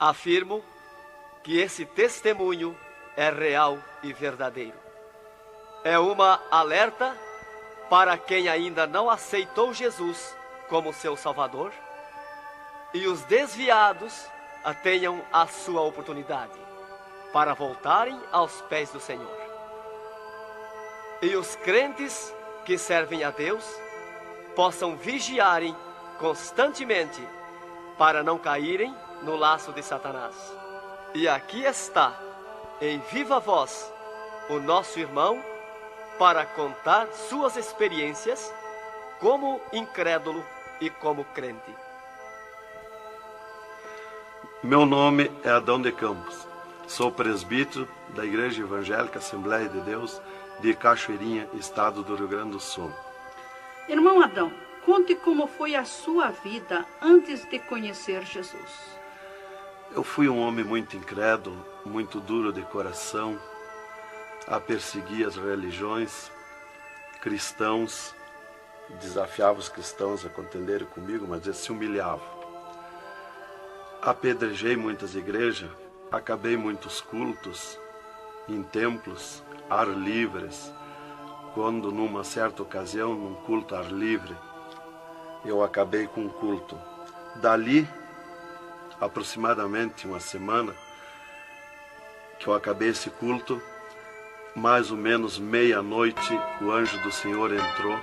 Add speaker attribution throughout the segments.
Speaker 1: Afirmo que esse testemunho é real e verdadeiro. É uma alerta para quem ainda não aceitou Jesus como seu Salvador, e os desviados tenham a sua oportunidade para voltarem aos pés do Senhor. E os crentes que servem a Deus possam vigiarem constantemente para não caírem no laço de Satanás. E aqui está, em viva voz, o nosso irmão para contar suas experiências como incrédulo e como crente.
Speaker 2: Meu nome é Adão de Campos. Sou presbítero da Igreja Evangélica Assembleia de Deus de Cachoeirinha, estado do Rio Grande do Sul.
Speaker 3: Irmão Adão, conte como foi a sua vida antes de conhecer Jesus.
Speaker 2: Eu fui um homem muito incrédulo, muito duro de coração, a perseguir as religiões, cristãos, desafiava os cristãos a contenderem comigo, mas eles se humilhavam. Apedrejei muitas igrejas, acabei muitos cultos, em templos, ar livres, quando numa certa ocasião, num culto ar livre, eu acabei com um culto. Dali, aproximadamente uma semana, que eu acabei esse culto, mais ou menos meia-noite, o anjo do Senhor entrou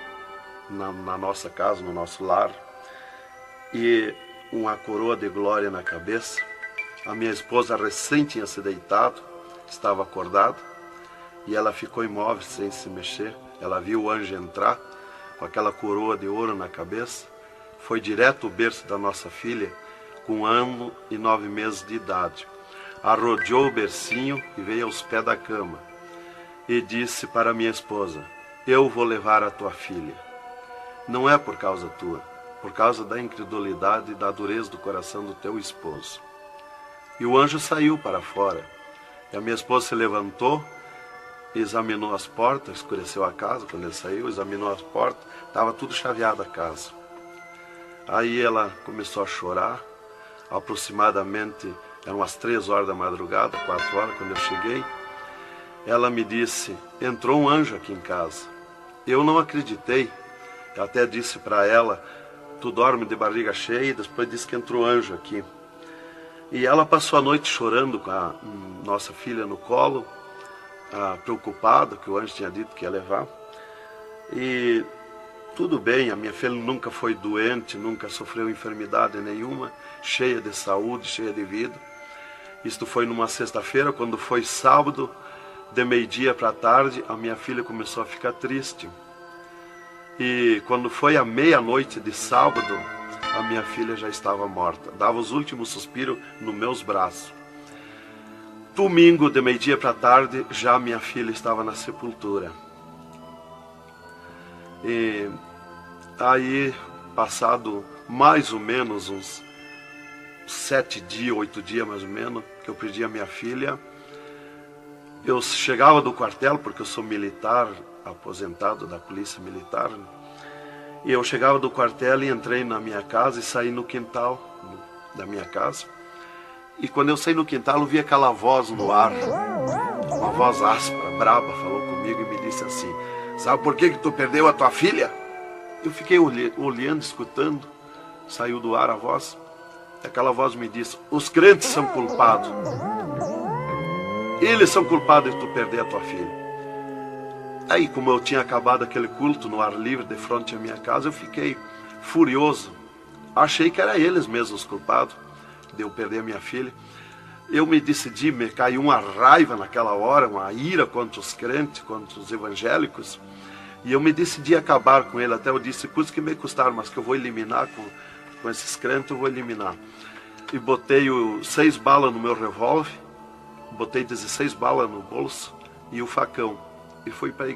Speaker 2: na nossa casa, no nosso lar, e uma coroa de glória na cabeça. A minha esposa recém tinha se deitado, estava acordada, e ela ficou imóvel, sem se mexer. Ela viu o anjo entrar com aquela coroa de ouro na cabeça, foi direto ao berço da nossa filha, com 1 ano e 9 meses de idade. Arrodeou o bercinho e veio aos pés da cama, e disse para minha esposa: eu vou levar a tua filha. Não é por causa tua, por causa da incredulidade e da dureza do coração do teu esposo. E o anjo saiu para fora. E a minha esposa se levantou, examinou as portas, escureceu a casa quando ele saiu, examinou as portas, estava tudo chaveado a casa. Aí ela começou a chorar, aproximadamente, eram umas 3 horas da madrugada, 4 horas, quando eu cheguei. Ela me disse: entrou um anjo aqui em casa. Eu não acreditei, eu até disse para ela: tu dorme de barriga cheia, e depois disse que entrou anjo aqui. E ela passou a noite chorando com a nossa filha no colo, preocupada, que o anjo tinha dito que ia levar. E tudo bem, a minha filha nunca foi doente, nunca sofreu enfermidade nenhuma, cheia de saúde, cheia de vida. Isto foi numa sexta-feira. Quando foi sábado, de meio-dia para a tarde, a minha filha começou a ficar triste. E quando foi à meia-noite de sábado, a minha filha já estava morta. Dava os últimos suspiros nos meus braços. Domingo, de meio-dia para a tarde, já minha filha estava na sepultura. E aí, passado mais ou menos uns 7 dias, 8 dias mais ou menos, que eu perdi a minha filha, eu chegava do quartel, porque eu sou militar, aposentado da polícia militar, e eu chegava do quartel e entrei na minha casa e saí no quintal da minha casa. E quando eu saí no quintal, eu vi aquela voz no ar, uma voz áspera, braba, falou comigo e me disse assim: sabe por que tu perdeu a tua filha? Eu fiquei olhando, escutando, saiu do ar a voz, e aquela voz me disse: os crentes são culpados. Eles são culpados de tu perder a tua filha. Aí, como eu tinha acabado aquele culto no ar livre de frente à minha casa, eu fiquei furioso. Achei que eram eles mesmos os culpados de eu perder a minha filha. Eu me decidi, me caiu uma raiva naquela hora, uma ira contra os crentes, contra os evangélicos. E eu me decidi acabar com ele. Até eu disse: custa que me custar, mas que eu vou eliminar com esses crentes, eu vou eliminar. E botei 6 balas no meu revólver, botei 16 balas no bolso e o facão. E fui para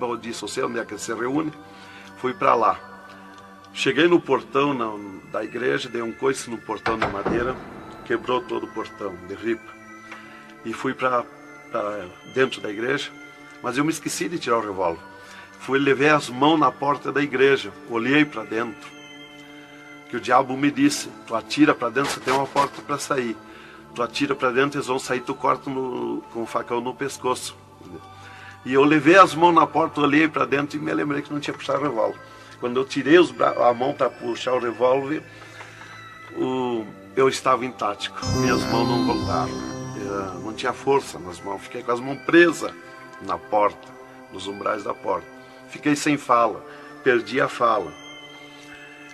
Speaker 2: eu disse: você onde é que se reúne? Fui para lá. Cheguei no portão da igreja, dei um coice no portão de madeira, quebrou todo o portão de ripa. E fui para dentro da igreja, mas eu me esqueci de tirar o revólver. Levei as mãos na porta da igreja, olhei para dentro. Que o diabo me disse: tu atira para dentro, você tem uma porta para sair. tu atira para dentro, eles vão sair, tu corta com o facão no pescoço. E eu levei as mãos na porta, olhei para dentro e me lembrei que não tinha puxado o revólver. Quando eu tirei a mão para puxar o revólver, eu estava intático, minhas mãos não voltaram, não tinha força nas mãos, fiquei com as mãos presas na porta, nos umbrais da porta, fiquei sem fala, perdi a fala,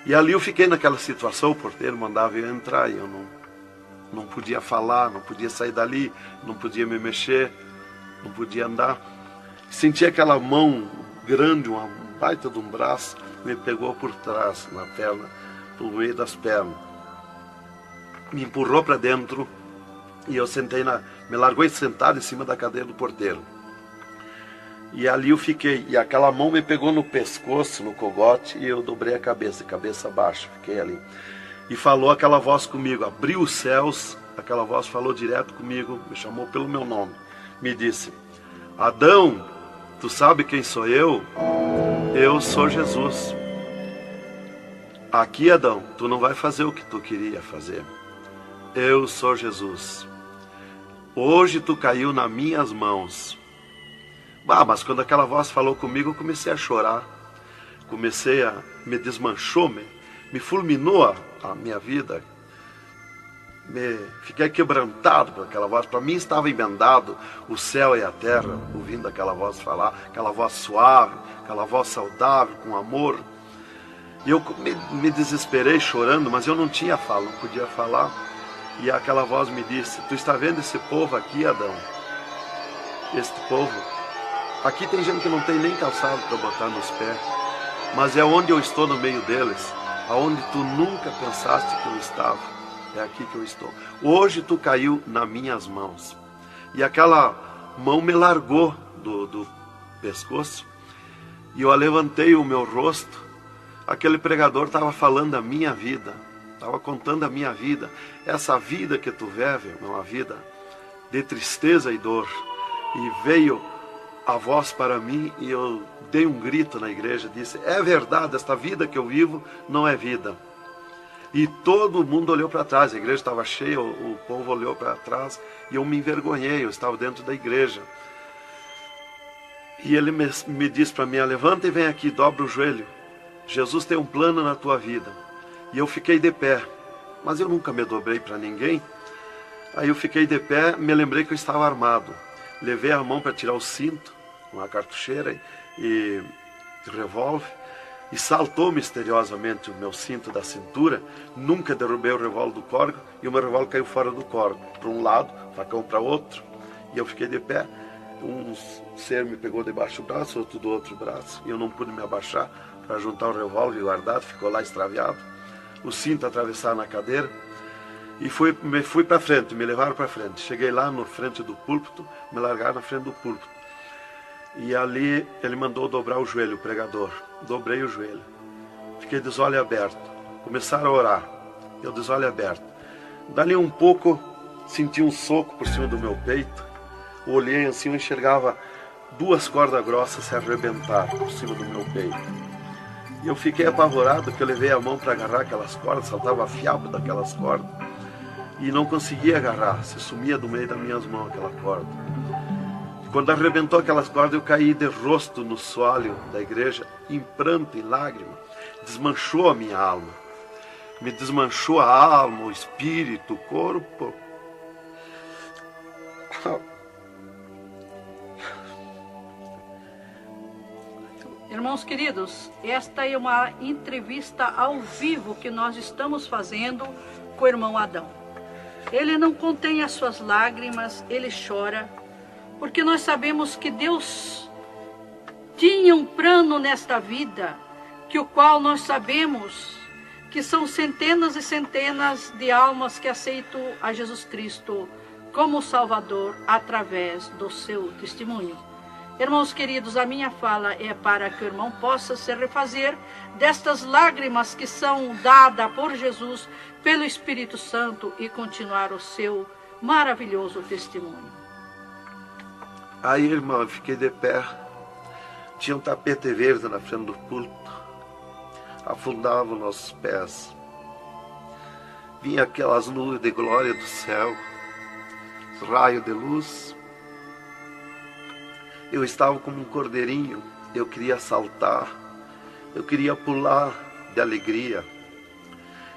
Speaker 2: e ali eu fiquei naquela situação, o porteiro mandava eu entrar e eu não podia falar, não podia sair dali, não podia me mexer, não podia andar, senti aquela mão grande, uma baita de um braço, me pegou por trás, na perna, pelo meio das pernas, me empurrou para dentro e eu sentei me largou sentado em cima da cadeira do porteiro. E ali eu fiquei, e aquela mão me pegou no pescoço, no cogote, e eu dobrei a cabeça baixa, fiquei ali. E falou aquela voz comigo, abriu os céus, aquela voz falou direto comigo, me chamou pelo meu nome, me disse: Adão, tu sabe quem sou eu? Eu sou Jesus. Aqui, Adão, tu não vai fazer o que tu queria fazer. Eu sou Jesus. Hoje tu caiu nas minhas mãos. Mas quando aquela voz falou comigo, eu comecei a chorar. Me desmanchou, me fulminou a minha vida. Fiquei quebrantado por aquela voz. Para mim estava emendado o céu e a terra, ouvindo aquela voz falar, aquela voz suave, aquela voz saudável, com amor. E eu me desesperei chorando, mas eu não tinha fala, não podia falar. E aquela voz me disse: tu está vendo esse povo aqui, Adão? Este povo? Aqui tem gente que não tem nem calçado para botar nos pés. Mas é onde eu estou no meio deles, aonde tu nunca pensaste que eu estava. É aqui que eu estou. Hoje tu caiu nas minhas mãos. E aquela mão me largou do pescoço. E eu levantei o meu rosto. Aquele pregador estava falando da minha vida. Estava contando a minha vida. Essa vida que tu vive é uma vida de tristeza e dor. E veio a voz para mim e eu dei um grito na igreja. Disse: é verdade, esta vida que eu vivo não é vida. E todo mundo olhou para trás. A igreja estava cheia, o povo olhou para trás. E eu me envergonhei, eu estava dentro da igreja. E ele me disse para mim: levanta e vem aqui, dobra o joelho. Jesus tem um plano na tua vida. E eu fiquei de pé, mas eu nunca me dobrei para ninguém. Aí eu fiquei de pé, me lembrei que eu estava armado. Levei a mão para tirar o cinto, uma cartucheira e revólver, e saltou misteriosamente o meu cinto da cintura. Nunca derrubei o revólver do córrego, e o meu revólver caiu fora do córrego, para um lado, facão para outro, e eu fiquei de pé. Um ser me pegou debaixo do braço, outro do outro braço, e eu não pude me abaixar para juntar o revólver guardado, ficou lá extraviado. O cinto atravessado na cadeira, e fui para frente, me levaram para frente. Cheguei lá na frente do púlpito, me largaram na frente do púlpito. E ali ele mandou dobrar o joelho, o pregador. Dobrei o joelho. Fiquei de olhos abertos. Começaram a orar. Eu de olhos abertos. Dali um pouco, senti um soco por cima do meu peito. Olhei assim, eu enxergava 2 cordas grossas se arrebentar por cima do meu peito. E eu fiquei apavorado, porque eu levei a mão para agarrar aquelas cordas, saltava fiapo daquelas cordas. E não conseguia agarrar, se sumia do meio das minhas mãos aquela corda. Quando arrebentou aquelas cordas, eu caí de rosto no soalho da igreja, em pranto, em lágrima. Desmanchou a minha alma. Me desmanchou a alma, o espírito, o corpo.
Speaker 3: Irmãos queridos, esta é uma entrevista ao vivo que nós estamos fazendo com o irmão Adão. Ele não contém as suas lágrimas, ele chora, porque nós sabemos que Deus tinha um plano nesta vida, que o qual nós sabemos que são centenas e centenas de almas que aceitam a Jesus Cristo como Salvador através do seu testemunho. Irmãos queridos, a minha fala é para que o irmão possa se refazer destas lágrimas que são dadas por Jesus, pelo Espírito Santo, e continuar o seu maravilhoso testemunho.
Speaker 2: Aí, irmão, eu fiquei de pé. Tinha um tapete verde na frente do púlpito. Afundava os nossos pés. Vinha aquelas nuvens de glória do céu. raio de luz. Eu estava como um cordeirinho, eu queria saltar, eu queria pular de alegria.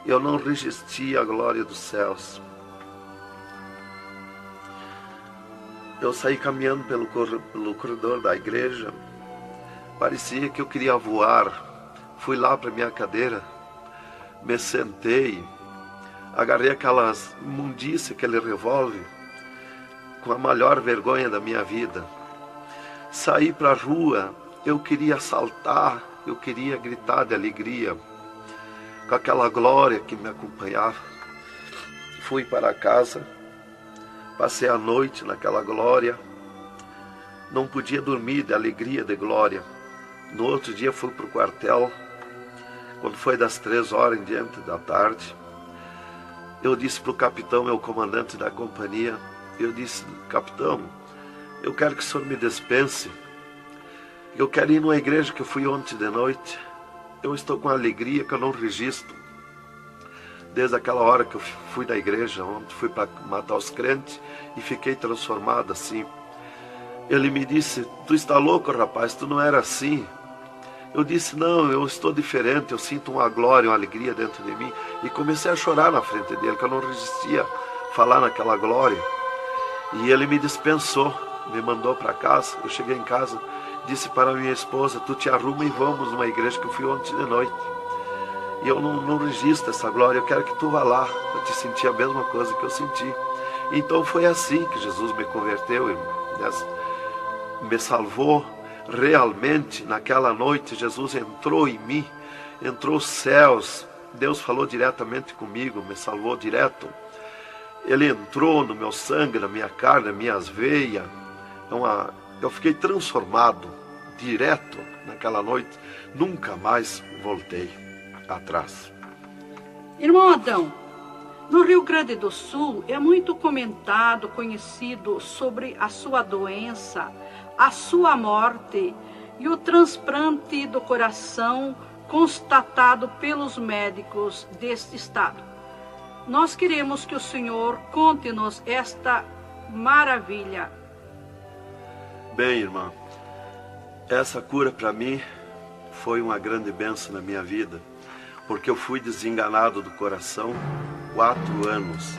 Speaker 2: Eu não resistia à glória dos céus. Eu saí caminhando pelo corredor da igreja. Parecia que eu queria voar. Fui lá para minha cadeira, me sentei, agarrei aquelas imundícias, aquele revólver, com a maior vergonha da minha vida. Saí para a rua, eu queria saltar, eu queria gritar de alegria, com aquela glória que me acompanhava. Fui para casa, passei a noite naquela glória, não podia dormir de alegria, de glória. No outro dia fui para o quartel, quando foi das 3 horas em diante da tarde. Eu disse para o capitão, meu comandante da companhia, eu disse: capitão, eu quero que o senhor me dispense, eu quero ir numa igreja que eu fui ontem de noite. Eu estou com alegria que eu não registro. Desde aquela hora que eu fui da igreja, ontem fui para matar os crentes e fiquei transformado assim. Ele me disse: tu está louco, rapaz, tu não era assim. Eu disse: não, eu estou diferente, eu sinto uma glória, uma alegria dentro de mim. E comecei a chorar na frente dele, que eu não resistia a falar naquela glória. E ele me dispensou, me mandou para casa. Eu cheguei em casa, disse para minha esposa: tu te arruma e vamos numa igreja que eu fui ontem de noite. E eu não registro essa glória, eu quero que tu vá lá, para te sentir a mesma coisa que eu senti. Então foi assim que Jesus me converteu, me salvou realmente. Naquela noite Jesus entrou em mim, entrou os céus, Deus falou diretamente comigo, me salvou direto. Ele entrou no meu sangue, na minha carne, nas minhas veias. Eu fiquei transformado direto naquela noite, nunca mais voltei atrás.
Speaker 3: Irmão Adão, no Rio Grande do Sul é muito comentado, conhecido sobre a sua doença, a sua morte e o transplante do coração constatado pelos médicos deste estado. Nós queremos que o Senhor conte-nos esta maravilha.
Speaker 2: Bem, irmã, essa cura para mim foi uma grande bênção na minha vida, porque eu fui desenganado do coração 4 anos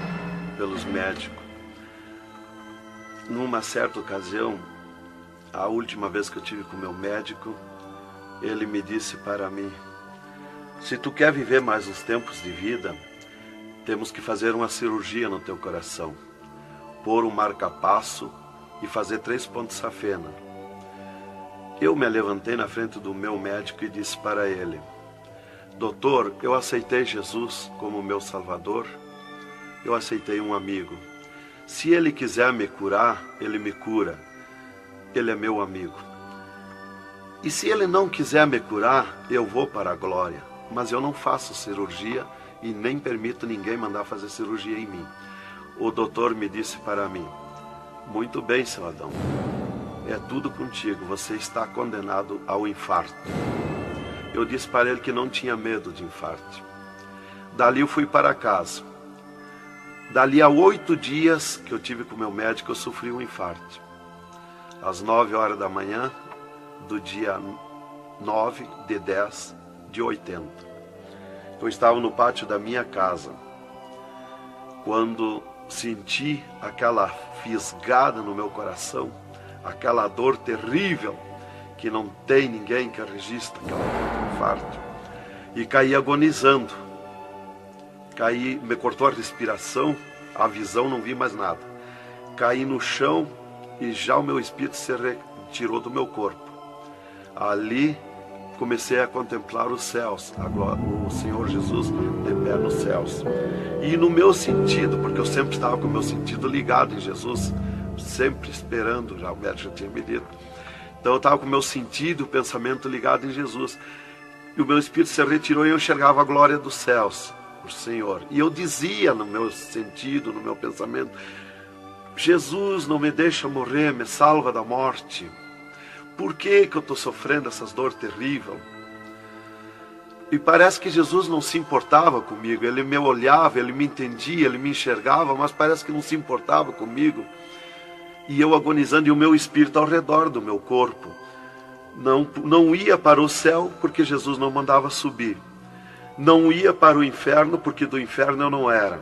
Speaker 2: pelos médicos. Numa certa ocasião, a última vez que eu tive com o meu médico, ele me disse para mim: se tu quer viver mais uns tempos de vida, temos que fazer uma cirurgia no teu coração, pôr um marca-passo e fazer 3 pontos safena. Eu me levantei na frente do meu médico e disse para ele: doutor, eu aceitei Jesus como meu Salvador, eu aceitei um amigo. Se ele quiser me curar, ele me cura, ele é meu amigo. E se ele não quiser me curar, eu vou para a glória, mas eu não faço cirurgia e nem permito ninguém mandar fazer cirurgia em mim. O doutor me disse para mim: muito bem, seu Adão, é tudo contigo, você está condenado ao infarto. Eu disse para ele que não tinha medo de infarto. Dali eu fui para casa. Dali a 8 dias que eu tive com o meu médico, eu sofri um infarto. Às 9 horas da manhã do dia 9 de 10 de 80. Eu estava no pátio da minha casa, quando senti aquela fisgada no meu coração, aquela dor terrível, que não tem ninguém que registre aquela dor de infarto, e caí agonizando. Caí, me cortou a respiração, a visão, não vi mais nada. Caí no chão e já o meu espírito se retirou do meu corpo. Ali comecei a contemplar os céus, o Senhor Jesus de pé nos céus. E no meu sentido, porque eu sempre estava com o meu sentido ligado em Jesus, sempre esperando, já o médico já tinha me dito. Então eu estava com o meu sentido, o pensamento ligado em Jesus. E o meu espírito se retirou e eu enxergava a glória dos céus, o Senhor. E eu dizia no meu sentido, no meu pensamento: Jesus, não me deixa morrer, me salva da morte. Por que eu estou sofrendo essas dores terríveis? E parece que Jesus não se importava comigo. Ele me olhava, ele me entendia, ele me enxergava, mas parece que não se importava comigo. E eu agonizando, e o meu espírito ao redor do meu corpo. Não ia para o céu, porque Jesus não mandava subir. Não ia para o inferno, porque do inferno eu não era.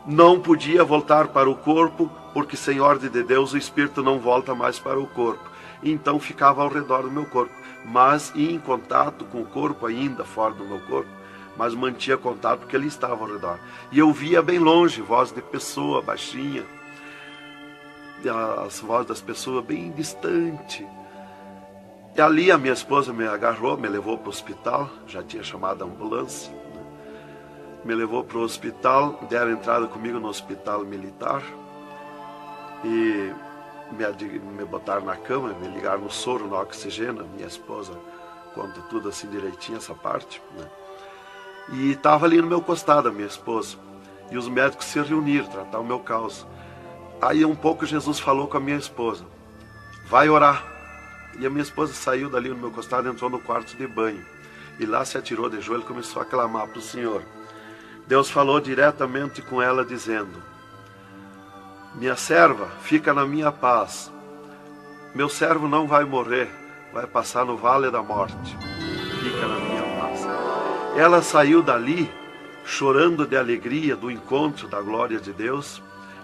Speaker 2: Não podia voltar para o corpo, porque sem ordem de Deus o espírito não volta mais para o corpo. Então ficava ao redor do meu corpo, mas ia em contato com o corpo ainda, fora do meu corpo, mas mantinha contato porque ele estava ao redor. E eu via bem longe, voz de pessoa, baixinha, as vozes das pessoas bem distante. E ali a minha esposa me agarrou, me levou para o hospital, já tinha chamado a ambulância, né? Me levou para o hospital, deram entrada comigo no hospital militar e me botaram na cama, me ligaram no soro, no oxigênio. Minha esposa conta tudo assim direitinho, essa parte, né? E estava ali no meu costado a minha esposa, e os médicos se reuniram, tratar o meu caso. Aí um pouco Jesus falou com a minha esposa, vai orar. E a minha esposa saiu dali no meu costado, entrou no quarto de banho. E lá se atirou de joelho e começou a clamar para o Senhor. Deus falou diretamente com ela, dizendo, minha serva, fica na minha paz. Meu servo não vai morrer, vai passar no vale da morte. Fica na minha paz. Ela saiu dali, chorando de alegria do encontro da glória de Deus.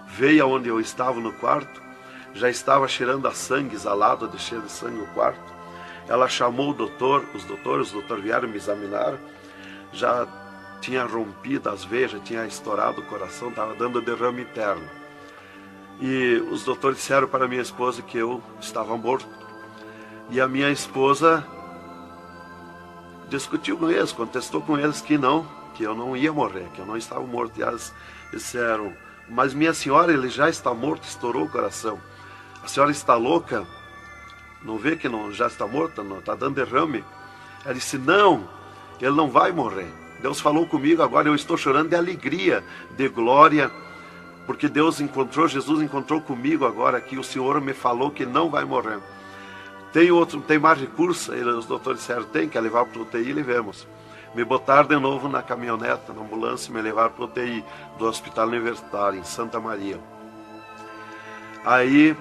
Speaker 2: Veio aonde eu estava no quarto. Já estava cheirando a sangue, exalado de cheiro de sangue no quarto. Ela chamou o doutor, os doutores vieram me examinar. Já tinha rompido as veias, já tinha estourado o coração, estava dando derrame interno. E os doutores disseram para minha esposa que eu estava morto. E a minha esposa discutiu com eles, contestou com eles que eu não ia morrer, que eu não estava morto. E eles disseram, mas minha senhora, ele já está morto, estourou o coração. A senhora está louca? Não vê que não, já está morta? Não está dando derrame? Ela disse, não, ele não vai morrer. Deus falou comigo agora, eu estou chorando de alegria, de glória, porque Jesus encontrou comigo agora aqui, o Senhor me falou que não vai morrer. Tem mais recurso? Os doutores disseram, tem, quer levar para o UTI, levemos. Me botaram de novo na caminhoneta, na ambulância, e me levaram para o UTI do Hospital Universitário, em Santa Maria. Aí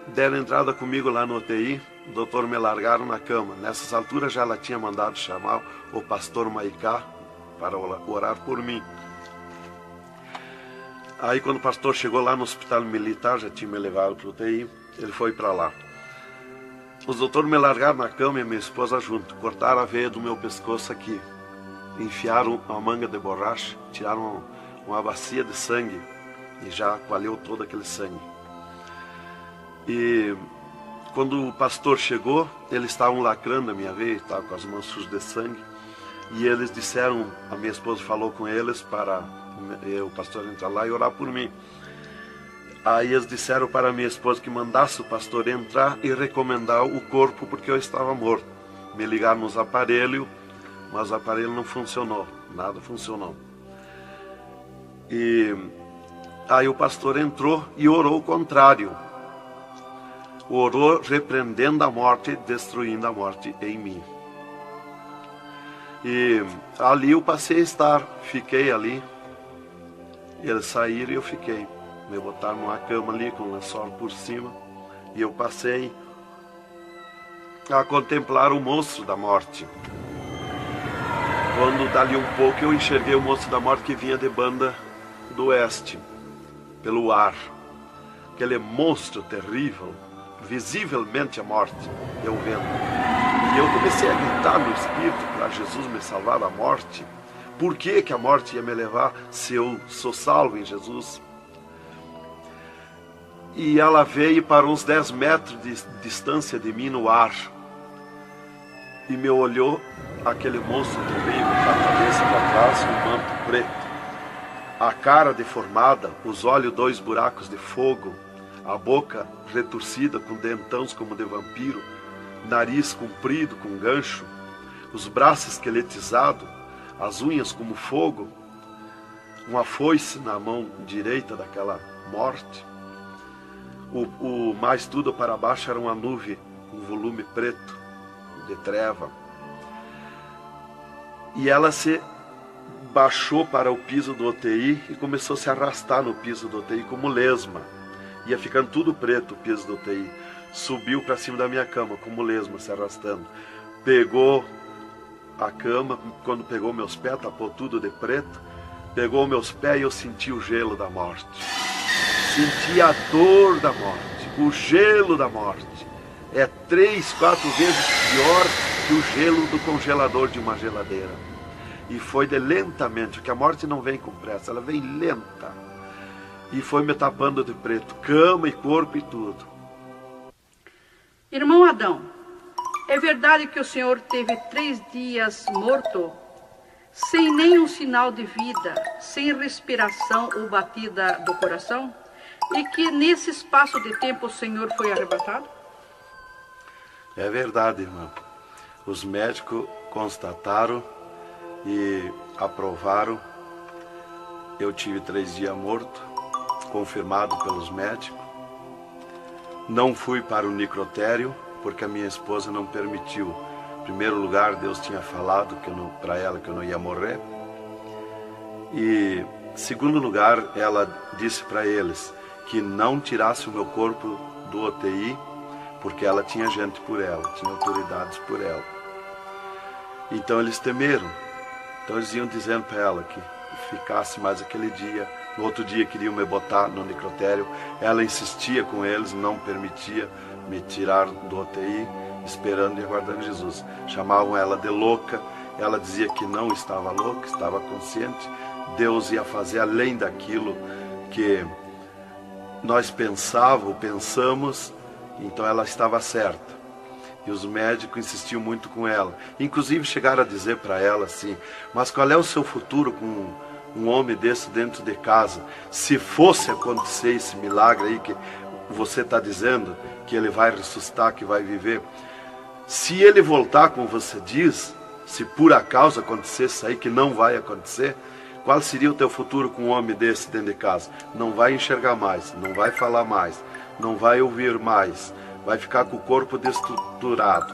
Speaker 2: deram entrada comigo lá no UTI, o doutor me largaram na cama. Nessas alturas já ela tinha mandado chamar o pastor Maicá para orar por mim. Aí quando o pastor chegou lá no hospital militar, já tinha me levado para o UTI, ele foi para lá. Os doutores me largaram na cama e minha esposa junto, cortaram a veia do meu pescoço aqui, enfiaram uma manga de borracha, tiraram uma bacia de sangue e já coalhou todo aquele sangue. E quando o pastor chegou, eles estavam lacrando a minha veia, estavam com as mãos sujas de sangue. E eles disseram, a minha esposa falou com eles para o pastor entrar lá e orar por mim. Aí eles disseram para a minha esposa que mandasse o pastor entrar e recomendar o corpo, porque eu estava morto. Me ligaram nos aparelhos, mas o aparelho não funcionou, nada funcionou. E aí o pastor entrou e orou o contrário. Orou repreendendo a morte, destruindo a morte em mim. E ali eu passei a estar, fiquei ali. Eles saíram e eu fiquei. Me botaram numa cama ali com um lençol por cima. E eu passei a contemplar o monstro da morte. Quando dali um pouco eu enxerguei o monstro da morte que vinha de Banda do Oeste, pelo ar. Aquele monstro terrível, visivelmente a morte, eu vendo. E eu comecei a gritar no espírito para Jesus me salvar da morte. Por que a morte ia me levar se eu sou salvo em Jesus? E ela veio para uns 10 metros de distância de mim no ar. E me olhou, aquele monstro terrível, com a cabeça para trás, um manto preto. A cara deformada, os olhos 2 buracos de fogo, a boca retorcida com dentões como de vampiro, nariz comprido com gancho, os braços esqueletizados, as unhas como fogo, uma foice na mão direita daquela morte. O mais tudo para baixo era uma nuvem com volume preto, de treva. E ela se baixou para o piso do UTI e começou a se arrastar no piso do UTI como lesma. Ia ficando tudo preto o piso do UTI. Subiu para cima da minha cama como lesma, se arrastando. Pegou a cama, quando pegou meus pés, tapou tudo de preto. Pegou meus pés e eu senti o gelo da morte. Senti a dor da morte, o gelo da morte. É 3, 4 vezes pior que o gelo do congelador de uma geladeira. E foi de lentamente, porque a morte não vem com pressa, ela vem lenta. E foi me tapando de preto, cama e corpo e tudo.
Speaker 3: Irmão Adão, é verdade que o senhor teve 3 dias morto, sem nenhum sinal de vida, sem respiração ou batida do coração? E que nesse espaço de tempo o senhor foi arrebatado?
Speaker 2: É verdade, irmão. Os médicos constataram e aprovaram. Eu tive 3 dias morto, confirmado pelos médicos. Não fui para o necrotério, porque a minha esposa não permitiu. Em primeiro lugar, Deus tinha falado para ela que eu não ia morrer. E, em segundo lugar, ela disse para eles que não tirasse o meu corpo do UTI, porque ela tinha gente por ela, tinha autoridades por ela. Então eles temeram. Então eles iam dizendo para ela que ficasse mais aquele dia. No outro dia queriam me botar no necrotério. Ela insistia com eles, não permitia me tirar do UTI, esperando e aguardando Jesus. Chamavam ela de louca. Ela dizia que não estava louca, estava consciente. Deus ia fazer além daquilo que nós pensamos. Então ela estava certa. E os médicos insistiam muito com ela. Inclusive chegaram a dizer para ela assim: mas qual é o seu futuro com um homem desse dentro de casa? Se fosse acontecer esse milagre aí que você está dizendo, que ele vai ressuscitar, que vai viver. Se ele voltar, como você diz, se por acaso acontecesse isso aí, que não vai acontecer, qual seria o teu futuro com um homem desse dentro de casa? Não vai enxergar mais, não vai falar mais, não vai ouvir mais, vai ficar com o corpo destruturado.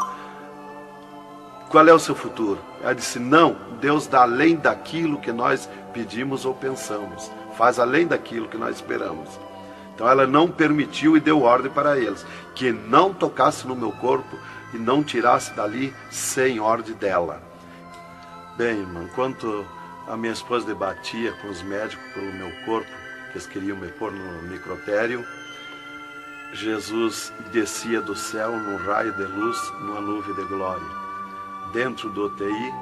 Speaker 2: Qual é o seu futuro? Ela disse: não, Deus dá além daquilo que nós pedimos ou pensamos, faz além daquilo que nós esperamos. Então ela não permitiu e deu ordem para eles que não tocasse no meu corpo e não tirasse dali sem ordem dela. Bem, irmão, enquanto a minha esposa debatia com os médicos pelo meu corpo, que eles queriam me pôr no necrotério, Jesus descia do céu num raio de luz, numa nuvem de glória, dentro do UTI,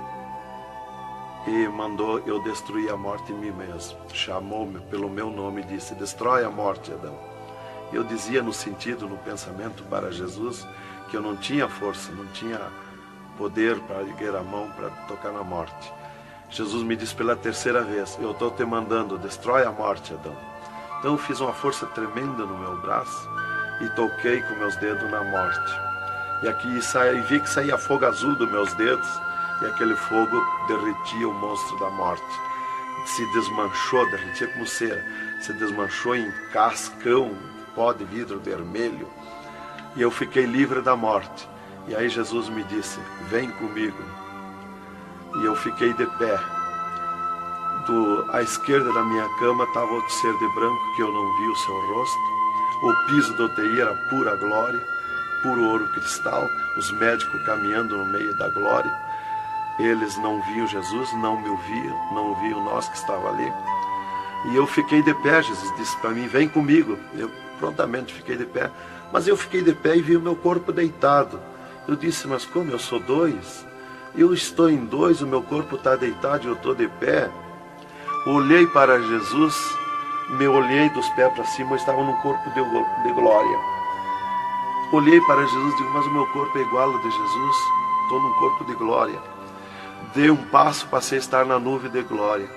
Speaker 2: e mandou eu destruir a morte em mim mesmo. Chamou-me pelo meu nome e disse: destrói a morte, Adão. Eu dizia no sentido, no pensamento para Jesus, que eu não tinha força, não tinha poder para erguer a mão para tocar na morte. Jesus me disse pela 3ª vez: eu estou te mandando, destrói a morte, Adão. Então eu fiz uma força tremenda no meu braço e toquei com meus dedos na morte. E aqui vi que saía fogo azul dos meus dedos, e aquele fogo derretia o monstro da morte. Se desmanchou, derretia como cera, se desmanchou em cascão, pó de vidro vermelho, e eu fiquei livre da morte. E aí Jesus me disse: vem comigo. E eu fiquei de pé. À esquerda da minha cama estava outro ser de branco, que eu não vi o seu rosto. O piso do UTI era pura glória, puro ouro cristal, os médicos caminhando no meio da glória. Eles não viam Jesus, não me ouviam, não ouviam nós que estava ali. E eu fiquei de pé. Jesus disse para mim: vem comigo. Eu prontamente fiquei de pé. Mas eu fiquei de pé e vi o meu corpo deitado. Eu disse: mas como eu sou 2? Eu estou em 2, o meu corpo está deitado e eu estou de pé. Olhei para Jesus, me olhei dos pés para cima, eu estava num corpo de glória. Olhei para Jesus e digo: mas o meu corpo é igual ao de Jesus, estou num corpo de glória. Dei um passo, passei a estar na nuvem de glória.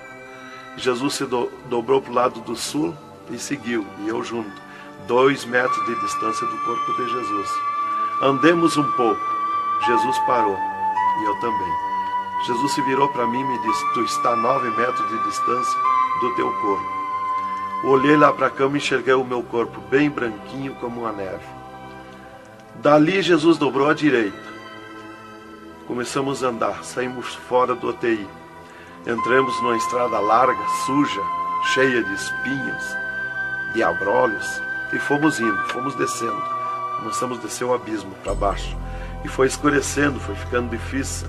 Speaker 2: Jesus se dobrou para o lado do sul e seguiu, e eu junto, 2 metros de distância do corpo de Jesus. Andemos um pouco. Jesus parou, e eu também. Jesus se virou para mim e me disse: tu está a 9 metros de distância do teu corpo. Olhei lá para a cama e enxerguei o meu corpo bem branquinho como uma neve. Dali Jesus dobrou à direita. Começamos a andar, saímos fora do UTI. Entramos numa estrada larga, suja, cheia de espinhos, de abrolhos, e fomos indo, fomos descendo. Começamos a descer o abismo para baixo. E foi escurecendo, foi ficando difícil.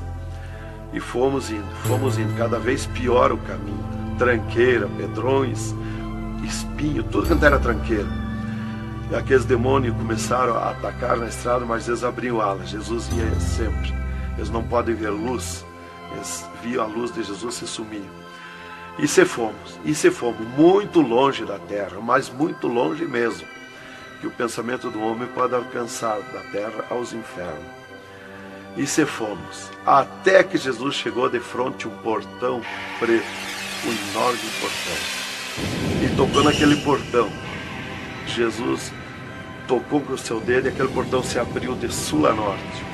Speaker 2: E fomos indo, cada vez pior o caminho. Tranqueira, pedrões, espinho, tudo quanto era tranqueira. E aqueles demônios começaram a atacar na estrada, mas eles abriam alas. Jesus ia sempre. Eles não podem ver luz. Eles viam a luz de Jesus e sumiam. E se fomos muito longe da terra, mas muito longe mesmo, que o pensamento do homem pode alcançar da terra aos infernos. E se fomos, até que Jesus chegou de frente a um portão preto, um enorme portão. E tocou naquele portão. Jesus tocou com o seu dedo e aquele portão se abriu de sul a norte.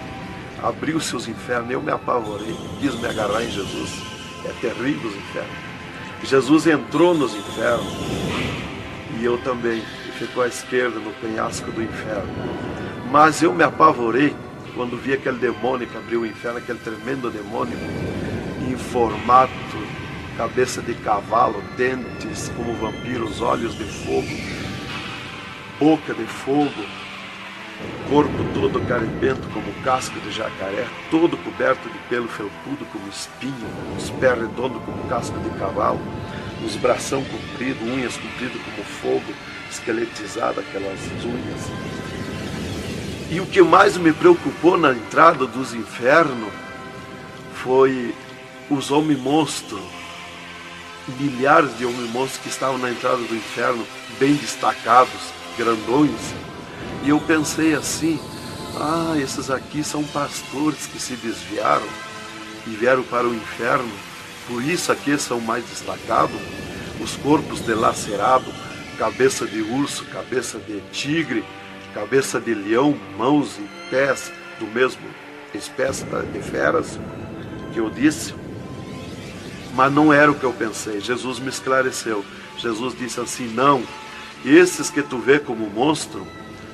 Speaker 2: Abriu-se os infernos, eu me apavorei, quis me agarrar em Jesus. É terrível os infernos. Jesus entrou nos infernos e eu também. E ficou à esquerda no penhasco do inferno. Mas eu me apavorei quando vi aquele demônio que abriu o inferno, aquele tremendo demônio, em formato, cabeça de cavalo, dentes como vampiros, olhos de fogo, boca de fogo, corpo todo carimbento como casco de jacaré, todo coberto de pelo felpudo como espinho, os pés redondos como casco de cavalo, os bração compridos, unhas compridas como fogo, esqueletizado aquelas unhas. E o que mais me preocupou na entrada dos infernos foi os homens-monstros, milhares de homens-monstros que estavam na entrada do inferno, bem destacados, grandões. E eu pensei assim, esses aqui são pastores que se desviaram e vieram para o inferno, por isso aqui são mais destacados, os corpos dilacerados, cabeça de urso, cabeça de tigre, cabeça de leão, mãos e pés do mesmo espécie de feras que eu disse. Mas não era o que eu pensei. Jesus me esclareceu. Jesus disse assim, não, esses que tu vê como monstro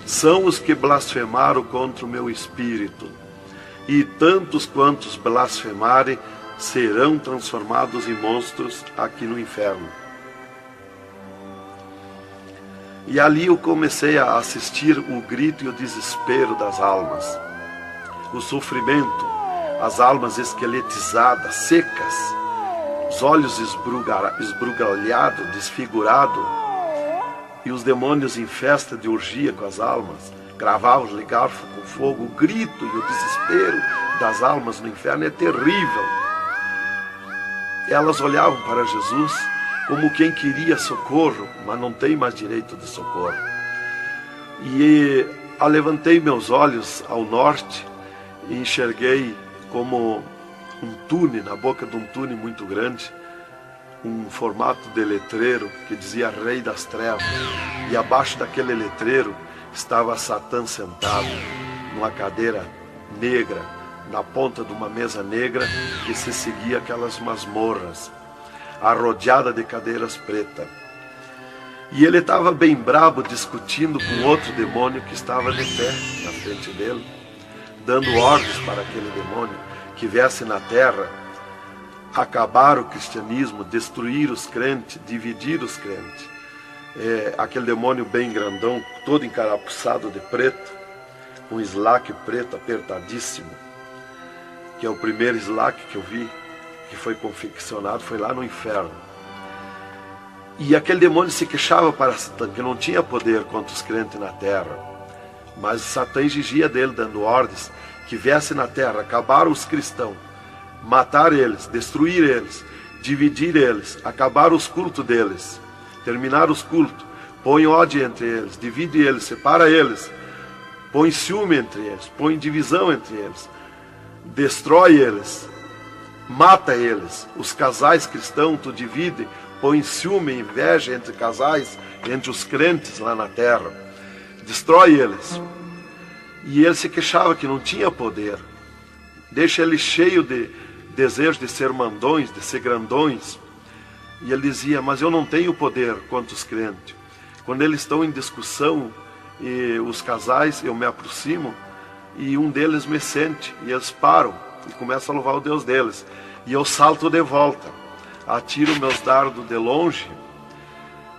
Speaker 2: são os que blasfemaram contra o meu espírito. E tantos quantos blasfemarem serão transformados em monstros aqui no inferno. E ali eu comecei a assistir o grito e o desespero das almas. O sofrimento, as almas esqueletizadas, secas, os olhos esbugalhados, desfigurados, e os demônios em festa de orgia com as almas, gravavam os garfos com fogo. O grito e o desespero das almas no inferno é terrível. Elas olhavam para Jesus como quem queria socorro, mas não tem mais direito de socorro. E alevantei meus olhos ao norte e enxerguei como um túnel, na boca de um túnel muito grande, um formato de letreiro que dizia Rei das Trevas. E abaixo daquele letreiro estava Satã sentado numa cadeira negra, na ponta de uma mesa negra que se seguia aquelas masmorras, arrodeada de cadeiras pretas. E ele estava bem brabo discutindo com outro demônio que estava de pé na frente dele, dando ordens para aquele demônio que viesse na terra acabar o cristianismo, destruir os crentes, dividir os crentes. Aquele demônio bem grandão, todo encarapuçado de preto, um slack preto apertadíssimo, que é o primeiro slack que eu vi, que foi confeccionado, foi lá no inferno. E aquele demônio se queixava para Satã, que não tinha poder contra os crentes na terra. Mas Satã exigia dele, dando ordens, que viesse na terra, acabar os cristãos, matar eles, destruir eles, dividir eles, acabar os cultos deles, terminar os cultos, põe ódio entre eles, divide eles, separa eles, põe ciúme entre eles, põe divisão entre eles, destrói eles, mata eles. Os casais cristãos tu divide, põe ciúme e inveja entre casais, entre os crentes lá na terra, destrói eles. E ele se queixava que não tinha poder, deixa ele cheio de desejo de ser mandões, de ser grandões. E ele dizia, mas eu não tenho poder contra os crentes. Quando eles estão em discussão, e os casais, eu me aproximo, e um deles me sente, e eles param, e começam a louvar o Deus deles. E eu salto de volta, atiro meus dardos de longe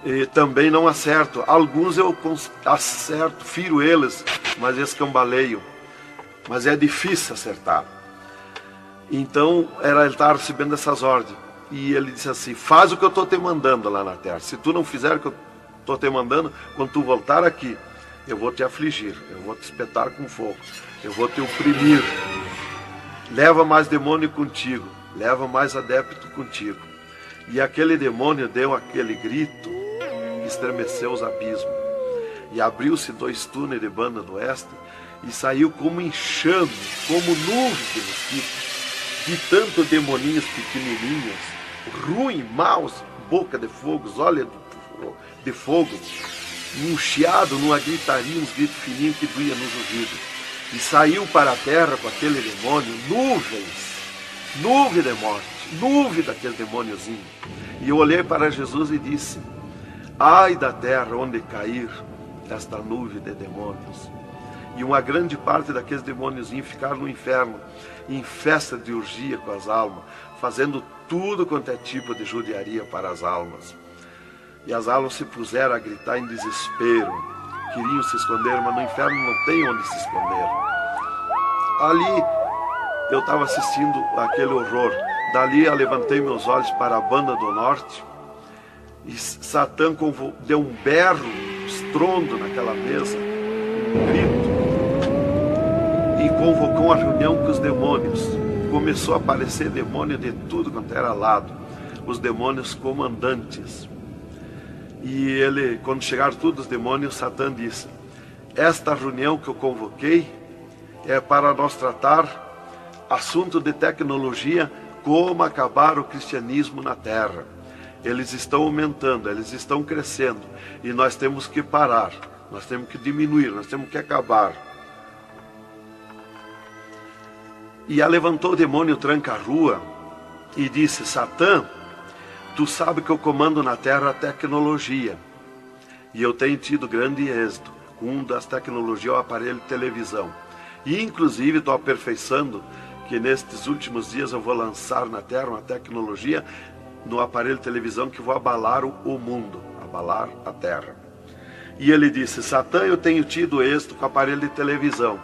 Speaker 2: e também não acerto. Alguns eu acerto, firo eles, mas escambaleio. Mas é difícil acertar. Então ele estava recebendo essas ordens. E ele disse assim: faz o que eu estou te mandando lá na terra. Se tu não fizer o que eu estou te mandando, quando tu voltar aqui, eu vou te afligir, eu vou te espetar com fogo, eu vou te oprimir. Leva mais demônio contigo, leva mais adepto contigo. E aquele demônio deu aquele grito que estremeceu os abismos. E abriu-se 2 túneis de banda do oeste e saiu como enxame, como nuvem de mosquitos, de tanto demoninhos pequenininhos, ruim, maus, boca de fogo, olhos de fogo, num chiado, numa gritaria, uns gritos fininhos que doía nos ouvidos. E saiu para a terra com aquele demônio, nuvem de morte, nuvem daquele demôniozinho. E eu olhei para Jesus e disse: ai da terra onde cair esta nuvem de demônios. E uma grande parte daqueles demôniozinhos ficaram no inferno, em festa de orgia com as almas, fazendo tudo quanto é tipo de judiaria para as almas. E as almas se puseram a gritar em desespero, queriam se esconder, mas no inferno não tem onde se esconder. Ali eu estava assistindo aquele horror. Dali eu levantei meus olhos para a banda do norte e Satã deu um berro, um estrondo naquela mesa, um grito, e convocou uma reunião com os demônios. Começou a aparecer demônio de tudo quanto era lado, os demônios comandantes. E ele, quando chegaram todos os demônios, Satã disse: esta reunião que eu convoquei é para nós tratar assunto de tecnologia, como acabar o cristianismo na terra. Eles estão aumentando, eles estão crescendo, e nós temos que parar, nós temos que diminuir, nós temos que acabar. E levantou o demônio tranca-rua e disse: Satã, tu sabe que eu comando na terra a tecnologia, e eu tenho tido grande êxito. Um das tecnologias é o aparelho de televisão. E inclusive estou aperfeiçoando que nestes últimos dias eu vou lançar na terra uma tecnologia no aparelho de televisão que vou abalar o mundo, abalar a terra. E ele disse: Satã, eu tenho tido êxito com o aparelho de televisão.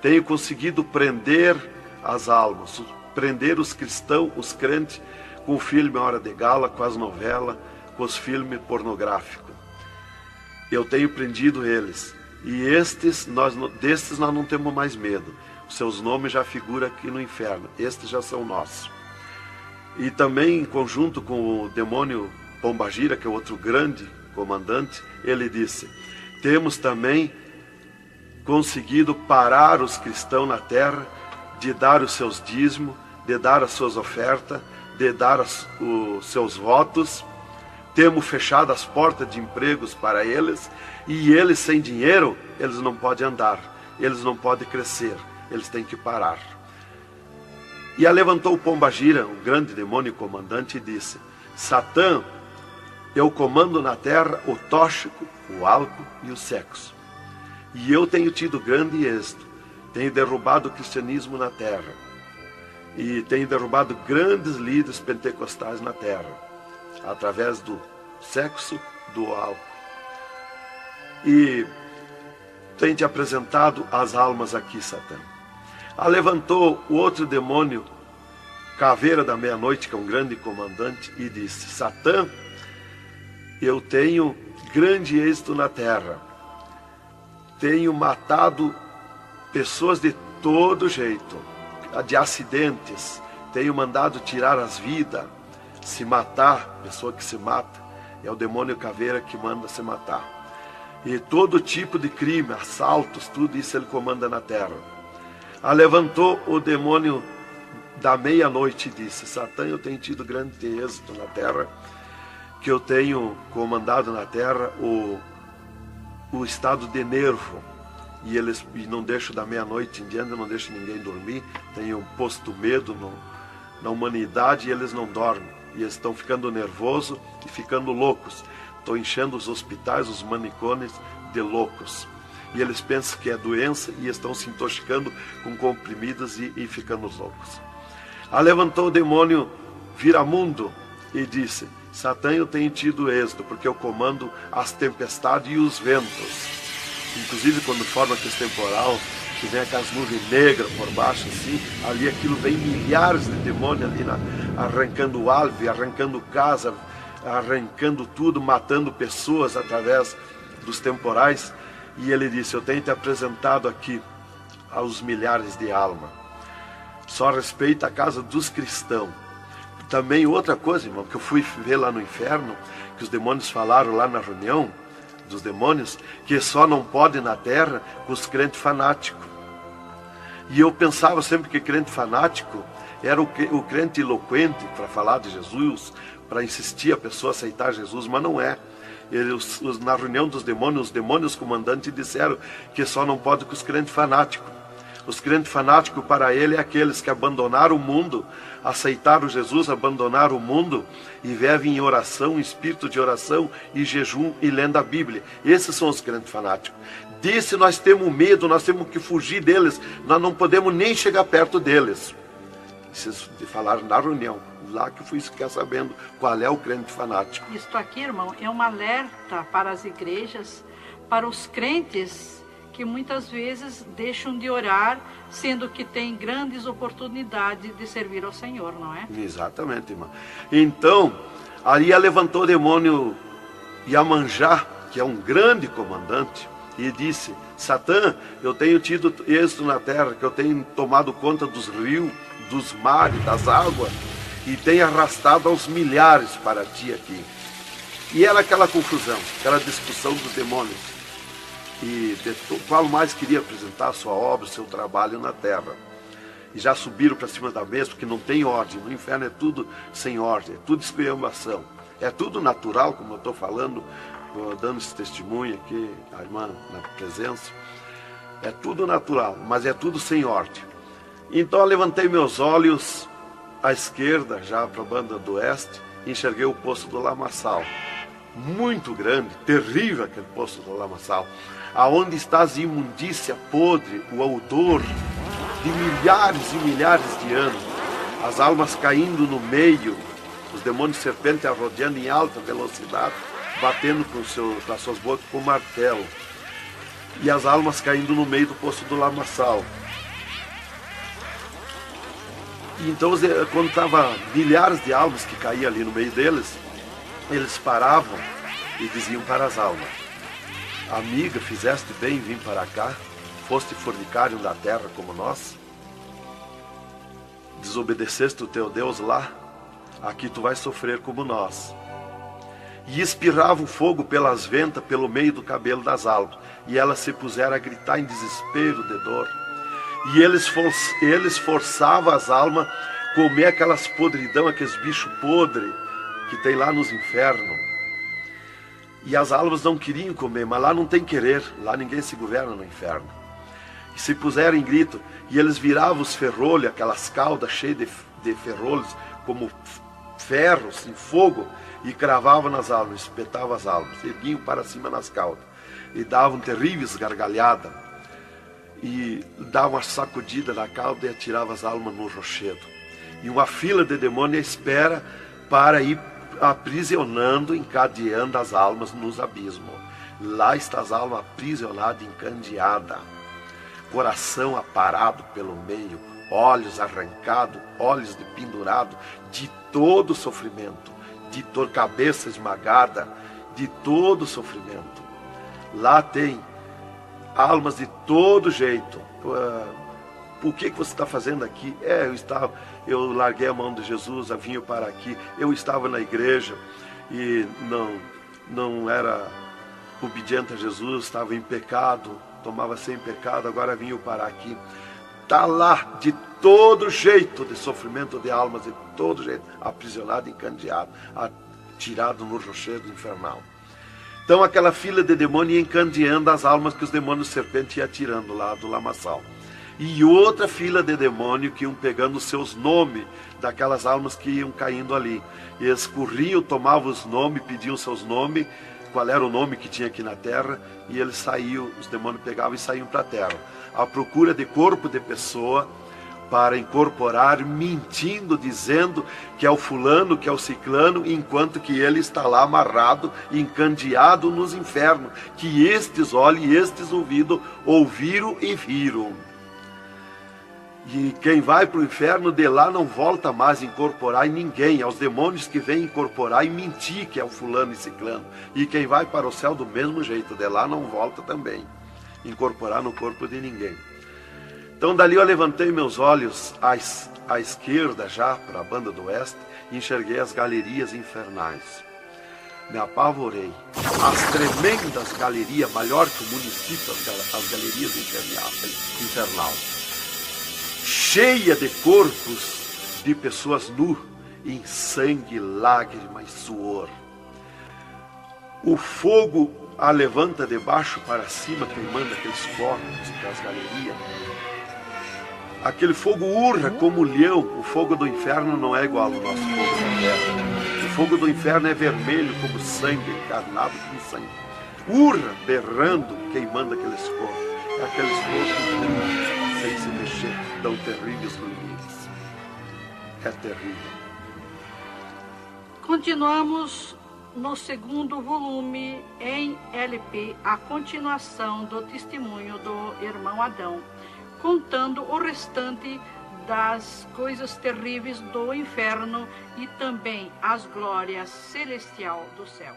Speaker 2: Tenho conseguido prender as almas, prender os cristãos, os crentes, com o filme Hora de Gala, com as novelas, com os filmes pornográficos. Eu tenho prendido eles. E destes nós não temos mais medo. Os seus nomes já figuram aqui no inferno. Estes já são nossos. E também em conjunto com o demônio Pombagira, que é outro grande comandante, ele disse: temos também conseguido parar os cristãos na terra de dar os seus dízimos, de dar as suas ofertas, de dar os seus votos. Temos fechado as portas de empregos para eles, e eles sem dinheiro, eles não podem andar, eles não podem crescer, eles têm que parar. E levantou o Pombagira, o grande demônio comandante, e disse: Satã, eu comando na terra o tóxico, o álcool e o sexo. E eu tenho tido grande êxito, tenho derrubado o cristianismo na terra, e tenho derrubado grandes líderes pentecostais na terra, através do sexo, do álcool. E tenho te apresentado as almas aqui, Satã. Levantou o outro demônio, Caveira da Meia-Noite, que é um grande comandante, e disse: Satã, eu tenho grande êxito na terra. Tenho matado pessoas de todo jeito, de acidentes. Tenho mandado tirar as vidas, se matar, pessoa que se mata, é o demônio Caveira que manda se matar. E todo tipo de crime, assaltos, tudo isso ele comanda na terra. Levantou o demônio da meia-noite e disse: Satã, eu tenho tido grande êxito na terra, que eu tenho comandado na terra o estado de nervo, e não deixo da meia-noite em diante, não deixo ninguém dormir. Tenho posto medo na humanidade, e eles não dormem, e eles estão ficando nervosos e ficando loucos. Estou enchendo os hospitais, os manicômios de loucos. e eles pensam que é doença e estão se intoxicando com comprimidos e ficando loucos. Levantou o demônio Viramundo e disse: Satã, eu tenho tido êxito, porque eu comando as tempestades e os ventos. Inclusive quando forma aquele temporal, que vem aquelas nuvens negras por baixo assim, ali aquilo vem milhares de demônios ali arrancando árvore, arrancando casa, arrancando tudo, matando pessoas através dos temporais. E ele disse: eu tenho te apresentado aqui aos milhares de almas. Só respeita a casa dos cristãos. Também outra coisa, irmão, que eu fui ver lá no inferno, que os demônios falaram lá na reunião dos demônios, que só não pode na terra os crentes fanáticos. E eu pensava sempre que crente fanático era o crente eloquente para falar de Jesus, para insistir a pessoa a aceitar Jesus, mas não é. Na reunião dos demônios, os demônios comandantes disseram que só não pode com os crentes fanáticos. Os crentes fanáticos para ele é aqueles que abandonaram o mundo, aceitaram Jesus, abandonaram o mundo e vivem em oração, em espírito de oração e jejum e lendo a Bíblia. Esses são os crentes fanáticos. Desse nós temos medo, nós temos que fugir deles, nós não podemos nem chegar perto deles. Vocês falaram na reunião, lá que eu fui ficar sabendo qual é o crente fanático.
Speaker 3: Isto aqui, irmão, é um alerta para as igrejas, para os crentes que muitas vezes deixam de orar, sendo que tem grandes oportunidades de servir ao Senhor, não é?
Speaker 2: Exatamente, irmão. Então, ali levantou o demônio Iemanjá, que é um grande comandante, e disse: Satã, eu tenho tido êxito na terra, que eu tenho tomado conta dos rios, dos mares, das águas, e tenho arrastado aos milhares para ti aqui. E era aquela confusão, aquela discussão dos demônios. E qual mais queria apresentar a sua obra, o seu trabalho na terra. E já subiram para cima da mesa, porque não tem ordem. No inferno é tudo sem ordem, é tudo esculhambação. É tudo natural, como eu estou falando, dando esse testemunho aqui, a irmã na presença. É tudo natural, mas é tudo sem ordem. Então eu levantei meus olhos à esquerda, já para a banda do oeste, e enxerguei o poço do lamaçal. Muito grande, terrível aquele poço do lamaçal, aonde está a imundícia podre, o odor de milhares e milhares de anos, as almas caindo no meio, os demônios serpentes rodeando em alta velocidade, batendo com as suas bocas com martelo, e as almas caindo no meio do poço do lamaçal. E então, quando estava milhares de almas que caíam ali no meio deles, eles paravam e diziam para as almas: amiga, fizeste bem em vir para cá? Foste fornicário da terra como nós? Desobedeceste o teu Deus lá? Aqui tu vais sofrer como nós. E espirrava o fogo pelas ventas, pelo meio do cabelo das almas, e elas se puseram a gritar em desespero de dor. E eles forçavam as almas a comer aquelas podridão, aqueles bichos podres que tem lá nos infernos. E as almas não queriam comer, mas lá não tem querer, lá ninguém se governa no inferno. E se puseram em grito, e eles viravam os ferrolhos, aquelas caudas cheias de ferrolhos, como ferros em fogo, e cravavam nas almas, espetavam as almas, erguiam para cima nas caudas, e davam terríveis gargalhadas, e davam uma sacudida na cauda e atiravam as almas no rochedo. E uma fila de demônios espera para ir aprisionando, encadeando as almas nos abismos. Lá está as almas aprisionadas, encandeadas, coração aparado pelo meio, olhos arrancados, olhos de pendurado, de todo sofrimento, de cabeça esmagada, de todo sofrimento. Lá tem almas de todo jeito. O que você está fazendo aqui? Eu larguei a mão de Jesus, vim para aqui. Eu estava na igreja e não era obediente a Jesus, estava em pecado, tomava sem pecado, agora vim para aqui. Está lá de todo jeito de sofrimento de almas, de todo jeito, aprisionado, encandeado, atirado no rochedo infernal. Então aquela fila de demônios ia encandeando as almas que os demônios serpentes iam atirando lá do lamaçal. E outra fila de demônios que iam pegando os seus nomes daquelas almas que iam caindo ali. E eles corriam, tomavam os nomes, pediam seus nomes, qual era o nome que tinha aqui na terra, e eles saíam, os demônios pegavam e saíam para a terra, à procura de corpo de pessoa, para incorporar, mentindo, dizendo que é o fulano, que é o ciclano, enquanto que ele está lá amarrado, encandeado nos infernos, que estes olhos e estes ouvidos ouviram e viram. E quem vai para o inferno, de lá não volta mais a incorporar em ninguém, aos demônios que vêm incorporar e mentir que é o fulano e ciclano. E quem vai para o céu do mesmo jeito, de lá não volta também, incorporar no corpo de ninguém. Então dali eu levantei meus olhos à esquerda já, para a banda do oeste, e enxerguei as galerias infernais. Me apavorei. As tremendas galerias, maior que o município, as galerias infernal. Cheia de corpos de pessoas nu, em sangue, lágrima e suor. O fogo a levanta de baixo para cima, queimando aqueles corpos das galerias. Aquele fogo urra como leão. O fogo do inferno não é igual ao nosso fogo da terra. O fogo do inferno é vermelho como sangue, encarnado como sangue. Urra, berrando, queimando aqueles corpos. Aqueles corpos sem se mexer, tão terríveis ruínas. É terrível.
Speaker 3: Continuamos no segundo volume em LP, a continuação do testemunho do irmão Adão, contando o restante das coisas terríveis do inferno e também as glórias celestial do céu.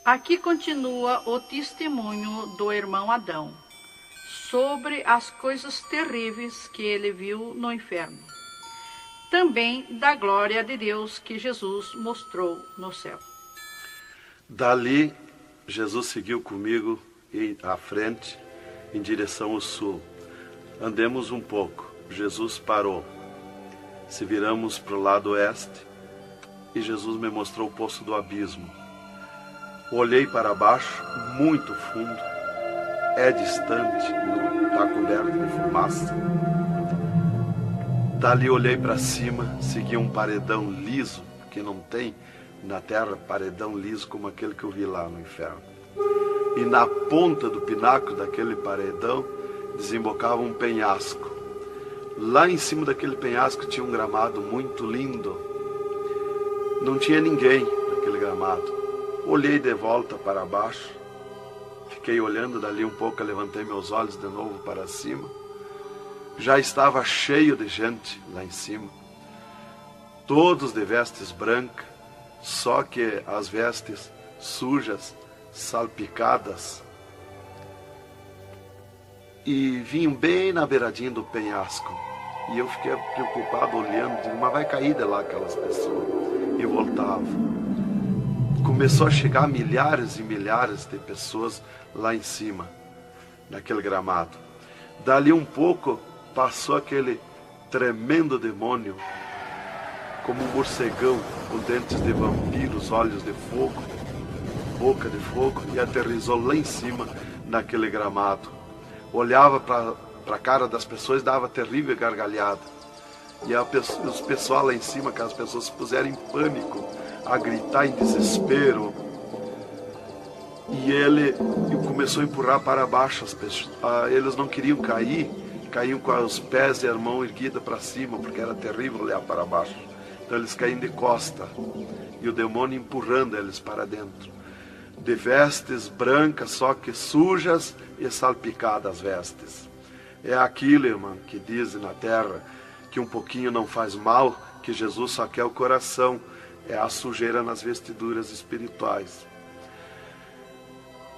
Speaker 3: Aqui continua o testemunho do irmão Adão sobre as coisas terríveis que ele viu no inferno. Também da glória de Deus que Jesus mostrou no céu.
Speaker 2: Dali, Jesus seguiu comigo à frente, em direção ao sul. Andemos um pouco. Jesus parou. Se viramos para o lado oeste, e Jesus me mostrou o poço do abismo. Olhei para baixo, muito fundo. É distante, está coberto de fumaça. Dali olhei para cima, segui um paredão liso, que não tem na terra paredão liso como aquele que eu vi lá no inferno. E na ponta do pináculo daquele paredão desembocava um penhasco. Lá em cima daquele penhasco tinha um gramado muito lindo. Não tinha ninguém naquele gramado. Olhei de volta para baixo, fiquei olhando dali um pouco, levantei meus olhos de novo para cima. Já estava cheio de gente lá em cima, todos de vestes brancas, só que as vestes sujas, salpicadas, e vinham bem na beiradinha do penhasco. E eu fiquei preocupado olhando, digo, mas vai cair de lá aquelas pessoas. E voltava. Começou a chegar milhares e milhares de pessoas lá em cima, naquele gramado. Dali um pouco, passou aquele tremendo demônio, como um morcegão, com dentes de vampiros, olhos de fogo, boca de fogo, e aterrissou lá em cima, naquele gramado. Olhava para a cara das pessoas e dava terrível gargalhada. E os pessoal lá em cima, que as pessoas se puseram em pânico, a gritar em desespero. E ele começou a empurrar para baixo as pessoas. Eles não queriam cair, caíam com os pés e a mão erguida para cima, porque era terrível olhar para baixo. Então eles caíam de costa, e o demônio empurrando eles para dentro. De vestes brancas, só que sujas e salpicadas as vestes. É aquilo, irmão, que dizem na terra, que um pouquinho não faz mal, que Jesus só quer o coração. É a sujeira nas vestiduras espirituais.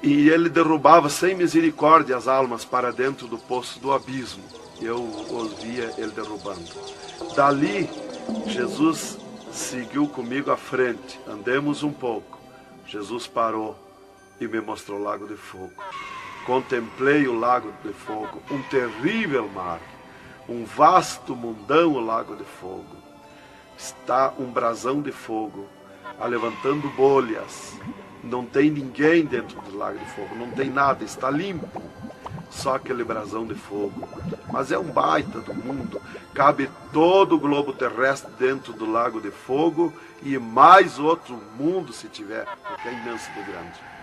Speaker 2: E ele derrubava sem misericórdia as almas para dentro do poço do abismo. Eu os via ele derrubando. Dali, Jesus seguiu comigo à frente. Andemos um pouco. Jesus parou e me mostrou o lago de fogo. Contemplei o lago de fogo, um terrível mar, um vasto mundão o lago de fogo. Está um brasão de fogo, levantando bolhas. Não tem ninguém dentro do lago de fogo, não tem nada, está limpo. só aquele brasão de fogo. Mas é um baita do mundo. Cabe todo o globo terrestre dentro do lago de fogo e mais outro mundo se tiver, porque é imenso de grande.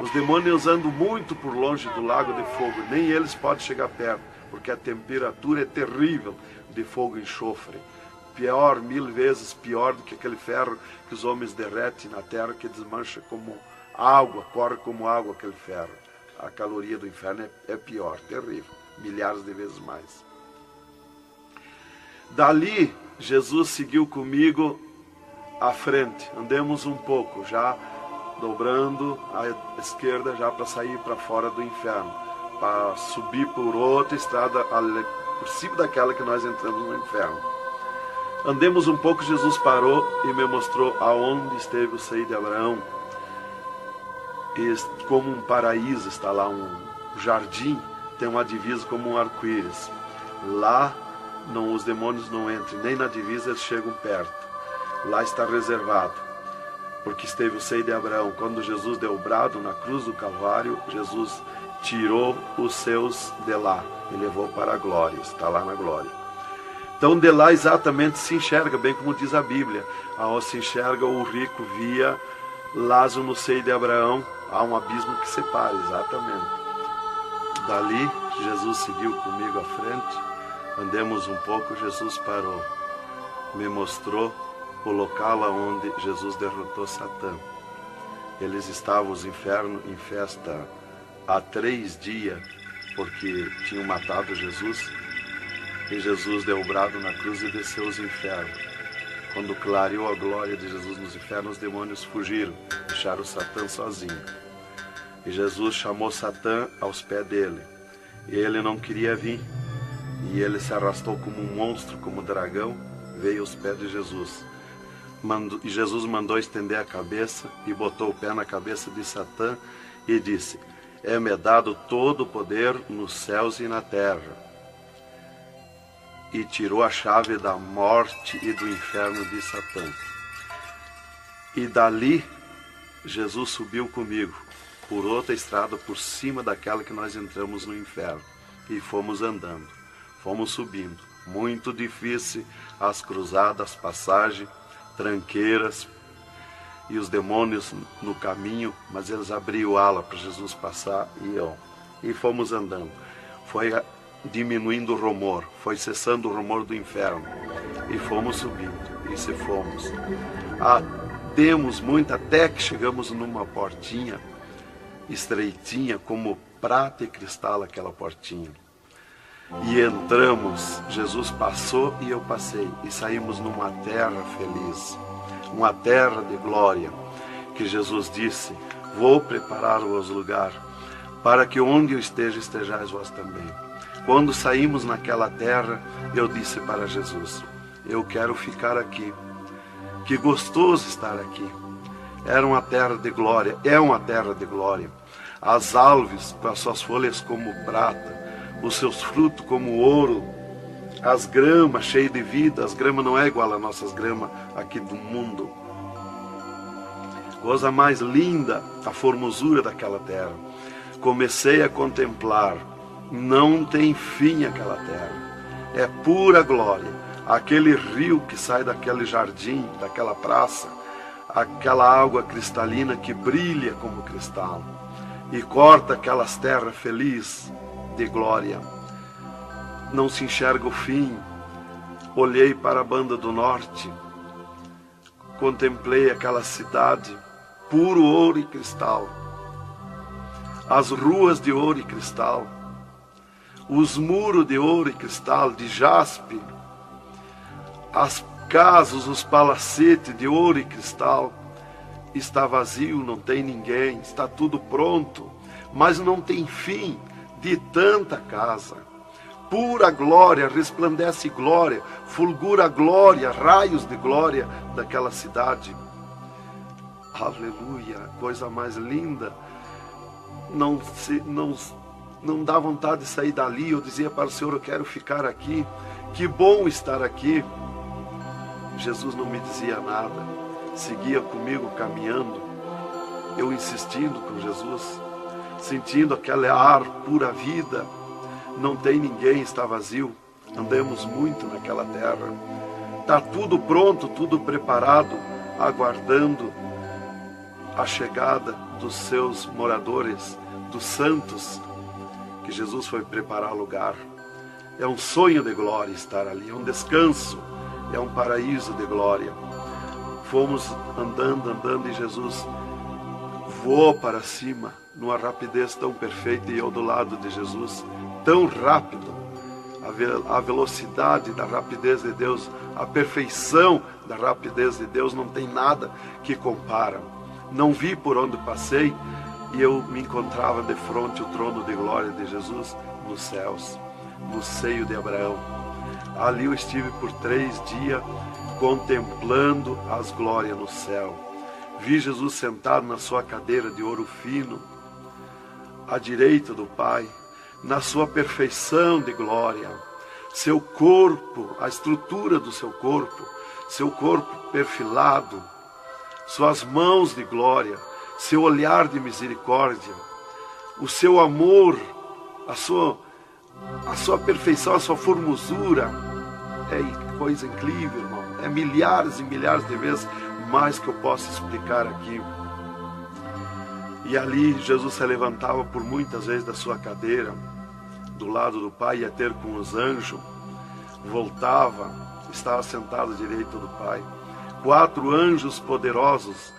Speaker 2: Os demônios andam muito por longe do lago de fogo, nem eles podem chegar perto, porque a temperatura é terrível de fogo e enxofre. Pior, 1000 vezes pior do que aquele ferro que os homens derretem na terra, que desmancha como água, corre como água aquele ferro. A caloria do inferno é pior, terrível, milhares de vezes mais. Dali, Jesus seguiu comigo à frente. Andemos um pouco, já dobrando à esquerda, já para sair para fora do inferno, para subir por outra estrada, por cima daquela que nós entramos no inferno. Andemos um pouco, Jesus parou e me mostrou aonde esteve o seio de Abraão. E como um paraíso está lá, um jardim, tem uma divisa como um arco-íris. Lá os demônios não entram, nem na divisa eles chegam perto. Lá está reservado, porque esteve o seio de Abraão. Quando Jesus deu o brado na cruz do Calvário, Jesus tirou os seus de lá e levou para a glória, está lá na glória. Então de lá exatamente se enxerga, bem como diz a Bíblia, aonde se enxerga o rico via Lázaro no seio de Abraão, há um abismo que separa, exatamente. Dali, Jesus seguiu comigo à frente, andemos um pouco, Jesus parou, me mostrou o local onde Jesus derrotou Satã. Eles estavam, os infernos, em festa há 3 dias, porque tinham matado Jesus, e Jesus deu o brado na cruz e desceu os infernos. Quando clareou a glória de Jesus nos infernos, os demônios fugiram, deixaram Satã sozinho. E Jesus chamou Satã aos pés dele. E ele não queria vir. E ele se arrastou como um monstro, como um dragão, veio aos pés de Jesus. E Jesus mandou estender a cabeça e botou o pé na cabeça de Satã e disse: é-me dado todo o poder nos céus e na terra. E tirou a chave da morte e do inferno de Satã. E dali, Jesus subiu comigo, por outra estrada, por cima daquela que nós entramos no inferno. E fomos andando, fomos subindo. Muito difícil, as cruzadas, passagens, tranqueiras, e os demônios no caminho, mas eles abriam ala para Jesus passar e fomos andando. Foi diminuindo o rumor, foi cessando o rumor do inferno, e fomos subindo, e se fomos. Demos muito, até que chegamos numa portinha estreitinha, como prata e cristal aquela portinha. E entramos, Jesus passou e eu passei, e saímos numa terra feliz, uma terra de glória, que Jesus disse: vou preparar-vos lugar, para que onde eu esteja, estejais vós também. Quando saímos naquela terra, eu disse para Jesus: eu quero ficar aqui, que gostoso estar aqui. Era uma terra de glória, é uma terra de glória. As árvores com as suas folhas como prata, os seus frutos como ouro, as gramas cheias de vida. As gramas não é igual às nossas gramas aqui do mundo. Coisa mais linda, a formosura daquela terra. Comecei a contemplar, não tem fim aquela terra, é pura glória. Aquele rio que sai daquele jardim, daquela praça, aquela água cristalina que brilha como cristal e corta aquelas terras felizes de glória. Não se enxerga o fim. Olhei para a banda do norte, contemplei aquela cidade, puro ouro e cristal, as ruas de ouro e cristal, os muros de ouro e cristal, de jaspe, as casas, os palacetes de ouro e cristal. Está vazio, não tem ninguém, está tudo pronto, mas não tem fim de tanta casa. Pura glória, resplandece glória, fulgura glória, raios de glória daquela cidade. Aleluia, coisa mais linda. Não dá vontade de sair dali. Eu dizia para o Senhor: eu quero ficar aqui, que bom estar aqui. Jesus não me dizia nada, seguia comigo caminhando, eu insistindo com Jesus. sentindo aquele ar pura vida. Não tem ninguém, está vazio. Andamos muito naquela terra. Está tudo pronto, tudo preparado, aguardando a chegada dos seus moradores, dos santos, que Jesus foi preparar lugar. É um sonho de glória estar ali, é um descanso, é um paraíso de glória. Fomos andando e Jesus voou para cima, numa rapidez tão perfeita, e eu do lado de Jesus, tão rápido. A velocidade da rapidez de Deus, a perfeição da rapidez de Deus, não tem nada que compara. Não vi por onde passei, e eu me encontrava de frente ao trono de glória de Jesus nos céus, no seio de Abraão. Ali eu estive por 3 dias contemplando as glórias no céu. Vi Jesus sentado na sua cadeira de ouro fino, à direita do Pai, na sua perfeição de glória. Seu corpo, a estrutura do seu corpo perfilado, suas mãos de glória, seu olhar de misericórdia, o seu amor, a sua perfeição, a sua formosura. É coisa incrível, irmão. É milhares e milhares de vezes mais que eu posso explicar aqui. E ali Jesus se levantava por muitas vezes da sua cadeira, do lado do Pai, ia ter com os anjos, voltava, estava sentado à direita do Pai. 4 anjos poderosos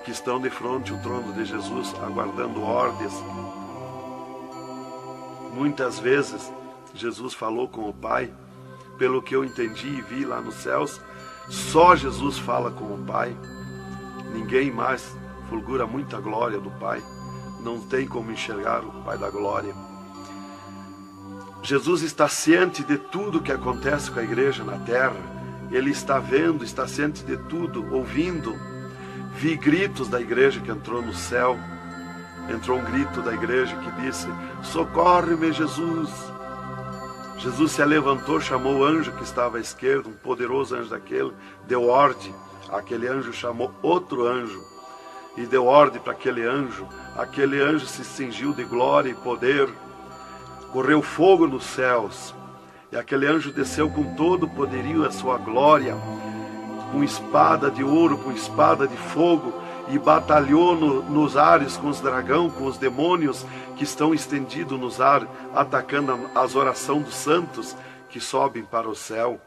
Speaker 2: que estão de frente ao trono de Jesus, aguardando ordens. Muitas vezes Jesus falou com o Pai, pelo que eu entendi e vi lá nos céus, só Jesus fala com o Pai, ninguém mais. Fulgura muita glória do Pai, não tem como enxergar o Pai da glória. Jesus está ciente de tudo que acontece com a igreja na terra, Ele está vendo, está ciente de tudo, ouvindo. Vi gritos da igreja que entrou no céu, entrou um grito da igreja que disse: socorre-me, Jesus. Jesus se levantou, chamou o anjo que estava à esquerda, um poderoso anjo daquele, deu ordem. Aquele anjo chamou outro anjo e deu ordem para aquele anjo se cingiu de glória e poder, correu fogo nos céus, e aquele anjo desceu com todo o poderio e a sua glória, com espada de ouro, com espada de fogo, e batalhou nos ares com os dragões, com os demônios que estão estendidos nos ares, atacando as orações dos santos que sobem para o céu.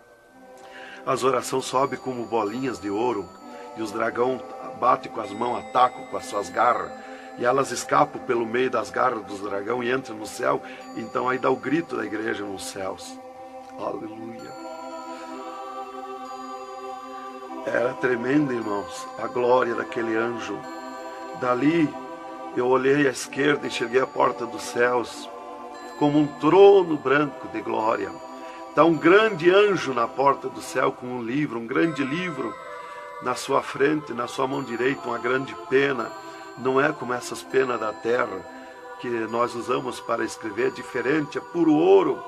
Speaker 2: As orações sobem como bolinhas de ouro, e os dragões batem com as mãos, atacam com as suas garras, e elas escapam pelo meio das garras dos dragões e entram no céu. Então aí dá o grito da igreja nos céus. Aleluia. Era tremendo, irmãos, a glória daquele anjo. Dali eu olhei à esquerda e enxerguei a porta dos céus, como um trono branco de glória. Está um grande anjo na porta do céu com um livro, um grande livro na sua frente, na sua mão direita, uma grande pena. Não é como essas penas da terra que nós usamos para escrever, é diferente, é puro ouro,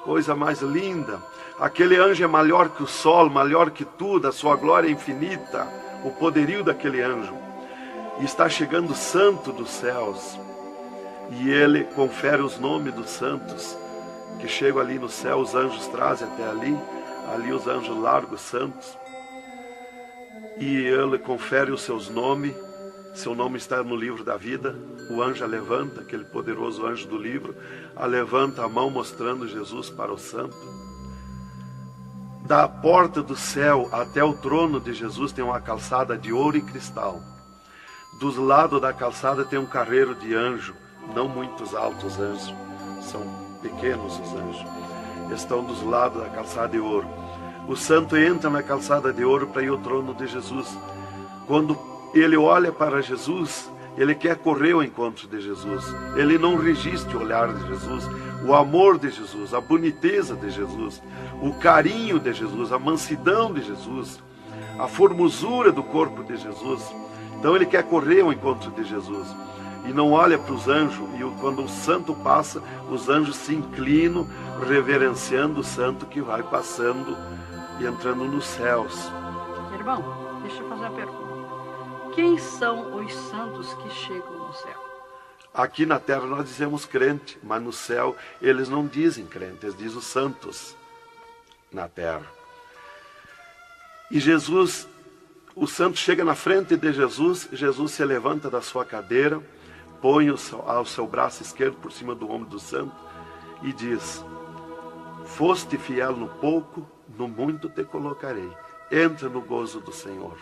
Speaker 2: coisa mais linda. Aquele anjo é maior que o sol, maior que tudo, a sua glória é infinita, o poderio daquele anjo. E está chegando o santo dos céus, e ele confere os nomes dos santos que chegam ali no céu. Os anjos trazem até ali os anjos largos santos, e ele confere os seus nomes. Seu nome está no livro da vida. O anjo a levanta, aquele poderoso anjo do livro, a levanta a mão mostrando Jesus para o santo. Da porta do céu até o trono de Jesus tem uma calçada de ouro e cristal. Dos lados da calçada tem um carreiro de anjo, não muitos altos anjos, são pequenos os anjos. Estão dos lados da calçada de ouro. O santo entra na calçada de ouro para ir ao trono de Jesus. Quando ele olha para Jesus, ele quer correr ao encontro de Jesus. Ele não resiste o olhar de Jesus, o amor de Jesus, a boniteza de Jesus, o carinho de Jesus, a mansidão de Jesus, a formosura do corpo de Jesus. Então ele quer correr ao encontro de Jesus e não olha para os anjos. E quando o santo passa, os anjos se inclinam, reverenciando o santo que vai passando e entrando nos céus.
Speaker 3: Irmão, deixa eu fazer uma pergunta. Quem são os santos que chegam no céu?
Speaker 2: Aqui na terra nós dizemos crente, mas no céu eles não dizem crente, eles dizem os santos na terra. E Jesus, o santo chega na frente de Jesus, Jesus se levanta da sua cadeira, põe o seu braço esquerdo por cima do ombro do santo e diz: foste fiel no pouco, no muito te colocarei. Entra no gozo do Senhor.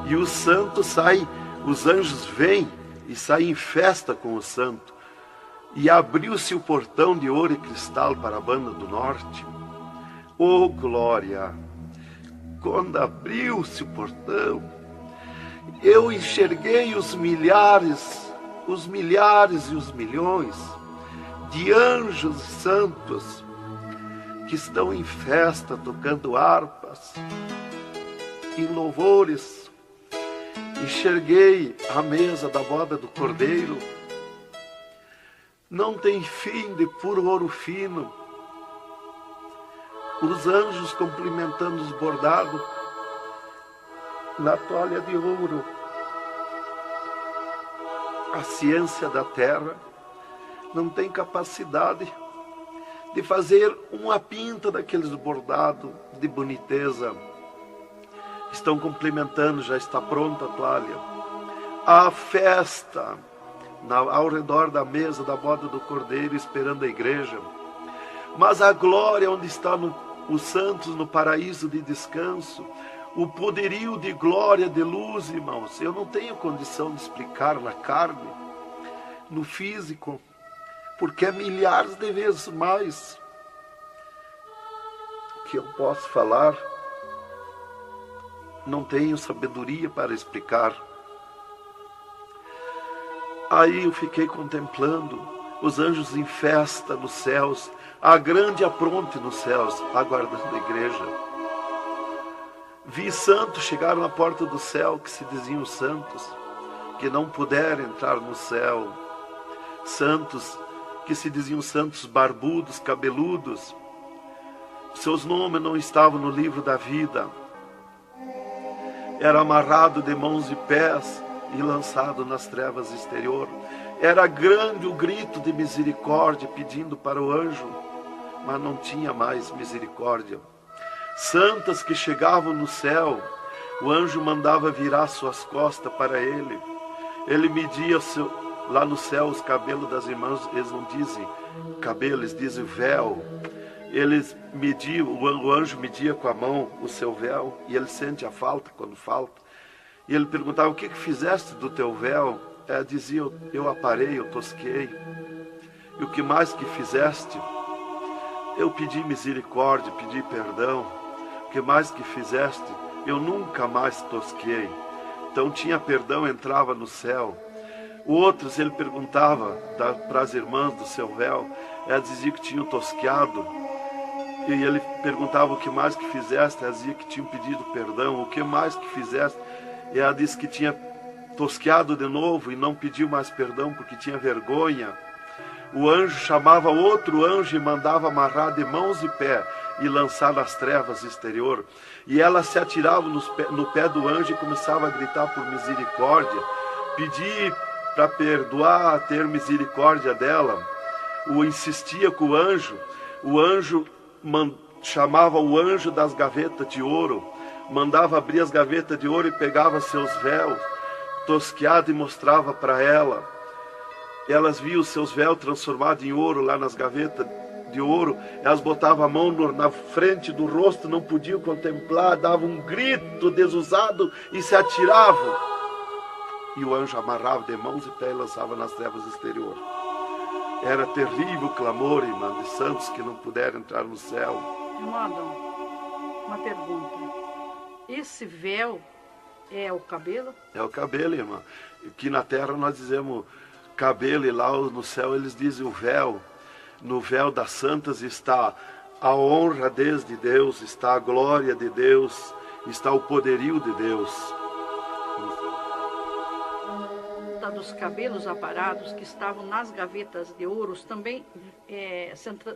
Speaker 2: E o santo sai, os anjos vêm e saem em festa com o santo. E abriu-se o portão de ouro e cristal para a banda do norte. Oh, glória! Quando abriu-se o portão, eu enxerguei os milhares e os milhões de anjos santos que estão em festa, tocando harpas, em louvores. Enxerguei a mesa da boda do Cordeiro, não tem fim, de puro ouro fino. Os anjos cumprimentando os bordados na toalha de ouro. A ciência da terra não tem capacidade de fazer uma pinta daqueles bordados de boniteza. Estão cumprimentando, já está pronta a toalha. A festa ao redor da mesa da boda do Cordeiro, esperando a igreja. Mas a glória onde estão os santos no paraíso de descanso, o poderio de glória, de luz, irmãos, eu não tenho condição de explicar na carne, no físico, porque é milhares de vezes mais que eu posso falar. Não tenho sabedoria para explicar. Aí eu fiquei contemplando os anjos em festa nos céus, a grande apronte nos céus, aguardando a igreja. Vi santos chegar na porta do céu, que se diziam santos, que não puderam entrar no céu. Santos que se diziam santos barbudos, cabeludos. Seus nomes não estavam no livro da vida. Era amarrado de mãos e pés e lançado nas trevas exterior. Era grande o grito de misericórdia pedindo para o anjo, mas não tinha mais misericórdia. Santas que chegavam no céu, o anjo mandava virar suas costas para ele. Ele media lá no céu os cabelos das irmãs, eles não dizem cabelo, eles dizem véu. Eles mediam, o anjo media com a mão o seu véu, e ele sente a falta quando falta. E ele perguntava: o que fizeste do teu véu? Ela dizia: eu aparei, eu tosquei. E o que mais que fizeste? Eu pedi misericórdia, pedi perdão. O que mais que fizeste? Eu nunca mais tosquei. Então tinha perdão, entrava no céu. Outros ele perguntava para as irmãs do seu véu, ela dizia que tinham tosqueado. E ele perguntava: o que mais que fizeste? Ela dizia que tinham pedido perdão. O que mais que fizeste? E ela disse que tinha tosqueado de novo e não pediu mais perdão porque tinha vergonha. O anjo chamava outro anjo e mandava amarrar de mãos e pé e lançar nas trevas exterior. E ela se atirava no pé do anjo e começava a gritar por misericórdia, pedir para perdoar, ter misericórdia dela. Insistia com o anjo chamava o anjo das gavetas de ouro, mandava abrir as gavetas de ouro e pegava seus véus tosqueados e mostrava para ela. Elas viam seus véus transformados em ouro lá nas gavetas de ouro. Elas botavam a mão na frente do rosto, não podiam contemplar, davam um grito desusado e se atiravam. E o anjo amarrava de mãos e pés e lançava nas trevas exterior. Era terrível o clamor, irmã, de santos que não puderam entrar no céu.
Speaker 3: Irmão Adão, uma pergunta. Esse véu é o cabelo?
Speaker 2: É o cabelo, irmã. Aqui na terra nós dizemos cabelo e lá no céu eles dizem o véu. No véu das santas está a honra de Deus, está a glória de Deus, está o poderio de Deus.
Speaker 3: Dos cabelos aparados que estavam nas gavetas de ouros também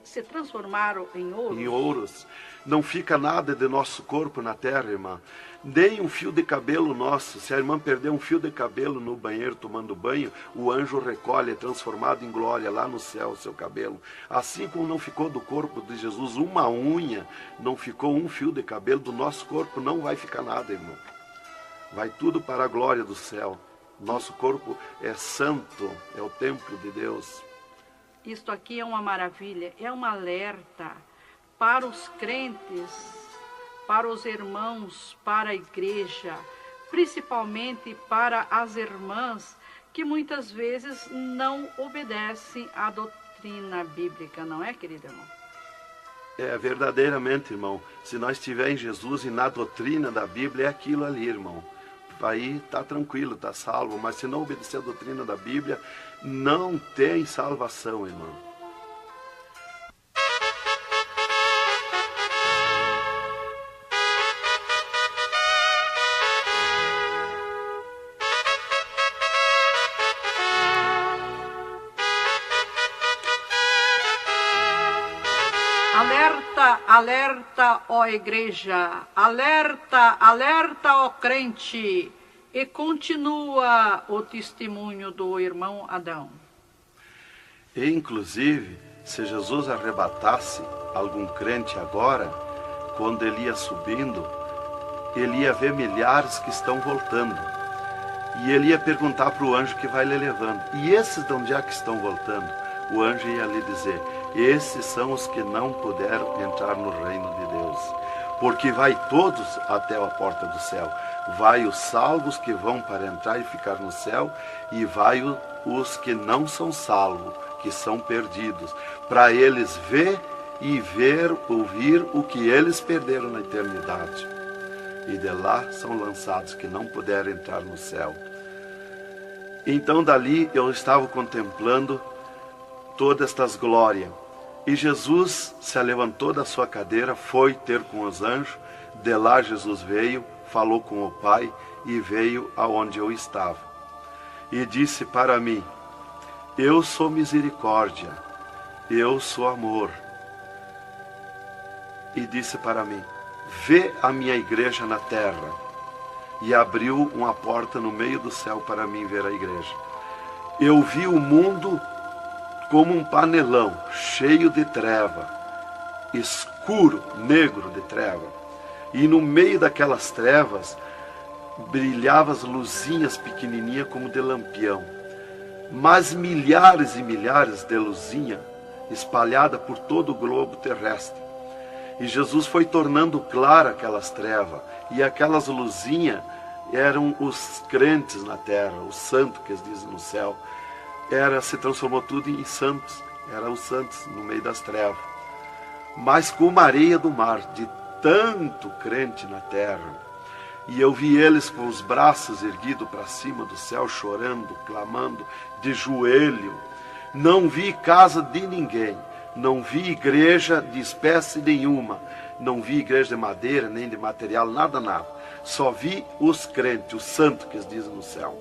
Speaker 3: se transformaram em ouro.
Speaker 2: Em ouros. Não fica nada de nosso corpo na terra, irmã. Nem um fio de cabelo nosso. Se a irmã perder um fio de cabelo no banheiro tomando banho, o anjo recolhe, é transformado em glória lá no céu o seu cabelo. Assim como não ficou do corpo de Jesus uma unha, não ficou um fio de cabelo do nosso corpo, não vai ficar nada, irmão. Vai tudo para a glória do céu. Nosso corpo é santo, é o templo de Deus.
Speaker 3: Isto aqui é uma maravilha, é um alerta para os crentes, para os irmãos, para a igreja, principalmente para as irmãs que muitas vezes não obedecem à doutrina bíblica, não é, querido irmão?
Speaker 2: É, verdadeiramente, irmão. Se nós estivermos em Jesus e na doutrina da Bíblia, é aquilo ali, irmão. Aí está tranquilo, está salvo. Mas se não obedecer a doutrina da Bíblia, não tem salvação, irmão.
Speaker 3: Alerta, alerta, ó igreja, alerta, alerta, ó crente. E continua o testemunho do irmão Adão.
Speaker 2: E, inclusive, se Jesus arrebatasse algum crente agora, quando ele ia subindo, ele ia ver milhares que estão voltando. E ele ia perguntar para o anjo que vai lhe levando. E esses de onde é que estão voltando? O anjo ia lhe dizer: esses são os que não puderam entrar no reino de Deus. Porque vai todos até a porta do céu. Vai os salvos que vão para entrar e ficar no céu, e vai os que não são salvos, que são perdidos, para eles ver e ouvir o que eles perderam na eternidade. E de lá são lançados que não puderam entrar no céu. Então dali eu estava contemplando todas estas glórias. E Jesus se levantou da sua cadeira, foi ter com os anjos. De lá Jesus veio, falou com o Pai e veio aonde eu estava. E disse para mim: eu sou misericórdia, eu sou amor. E disse para mim: vê a minha igreja na terra. E abriu uma porta no meio do céu para mim ver a igreja. Eu vi o mundo como um panelão, cheio de treva, escuro, negro de treva. E no meio daquelas trevas, brilhavam as luzinhas pequenininhas como de lampião. Mas milhares e milhares de luzinhas espalhadas por todo o globo terrestre. E Jesus foi tornando clara aquelas trevas. E aquelas luzinhas eram os crentes na terra, os santos que eles dizem no céu. Se transformou tudo em santos. Eram os santos no meio das trevas. Mas como a areia do mar, de tanto crente na terra. E eu vi eles com os braços erguidos para cima do céu, chorando, clamando, de joelho. Não vi casa de ninguém. Não vi igreja de espécie nenhuma. Não vi igreja de madeira, nem de material, nada, nada. Só vi os crentes, os santos que eles dizem no céu.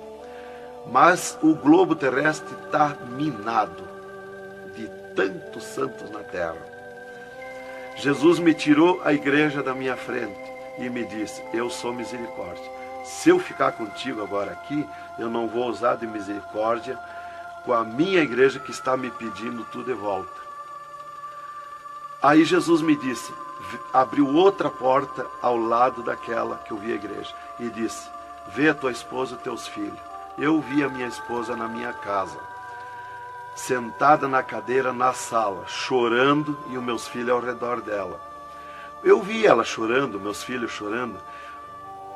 Speaker 2: Mas o globo terrestre está minado de tantos santos na terra. Jesus me tirou a igreja da minha frente e me disse: eu sou misericórdia. Se eu ficar contigo agora aqui, eu não vou usar de misericórdia com a minha igreja que está me pedindo tudo de volta. Aí Jesus me disse, abriu outra porta ao lado daquela que eu vi a igreja e disse: vê a tua esposa e teus filhos. Eu vi a minha esposa na minha casa, sentada na cadeira na sala, chorando, e os meus filhos ao redor dela. Eu vi ela chorando, meus filhos chorando.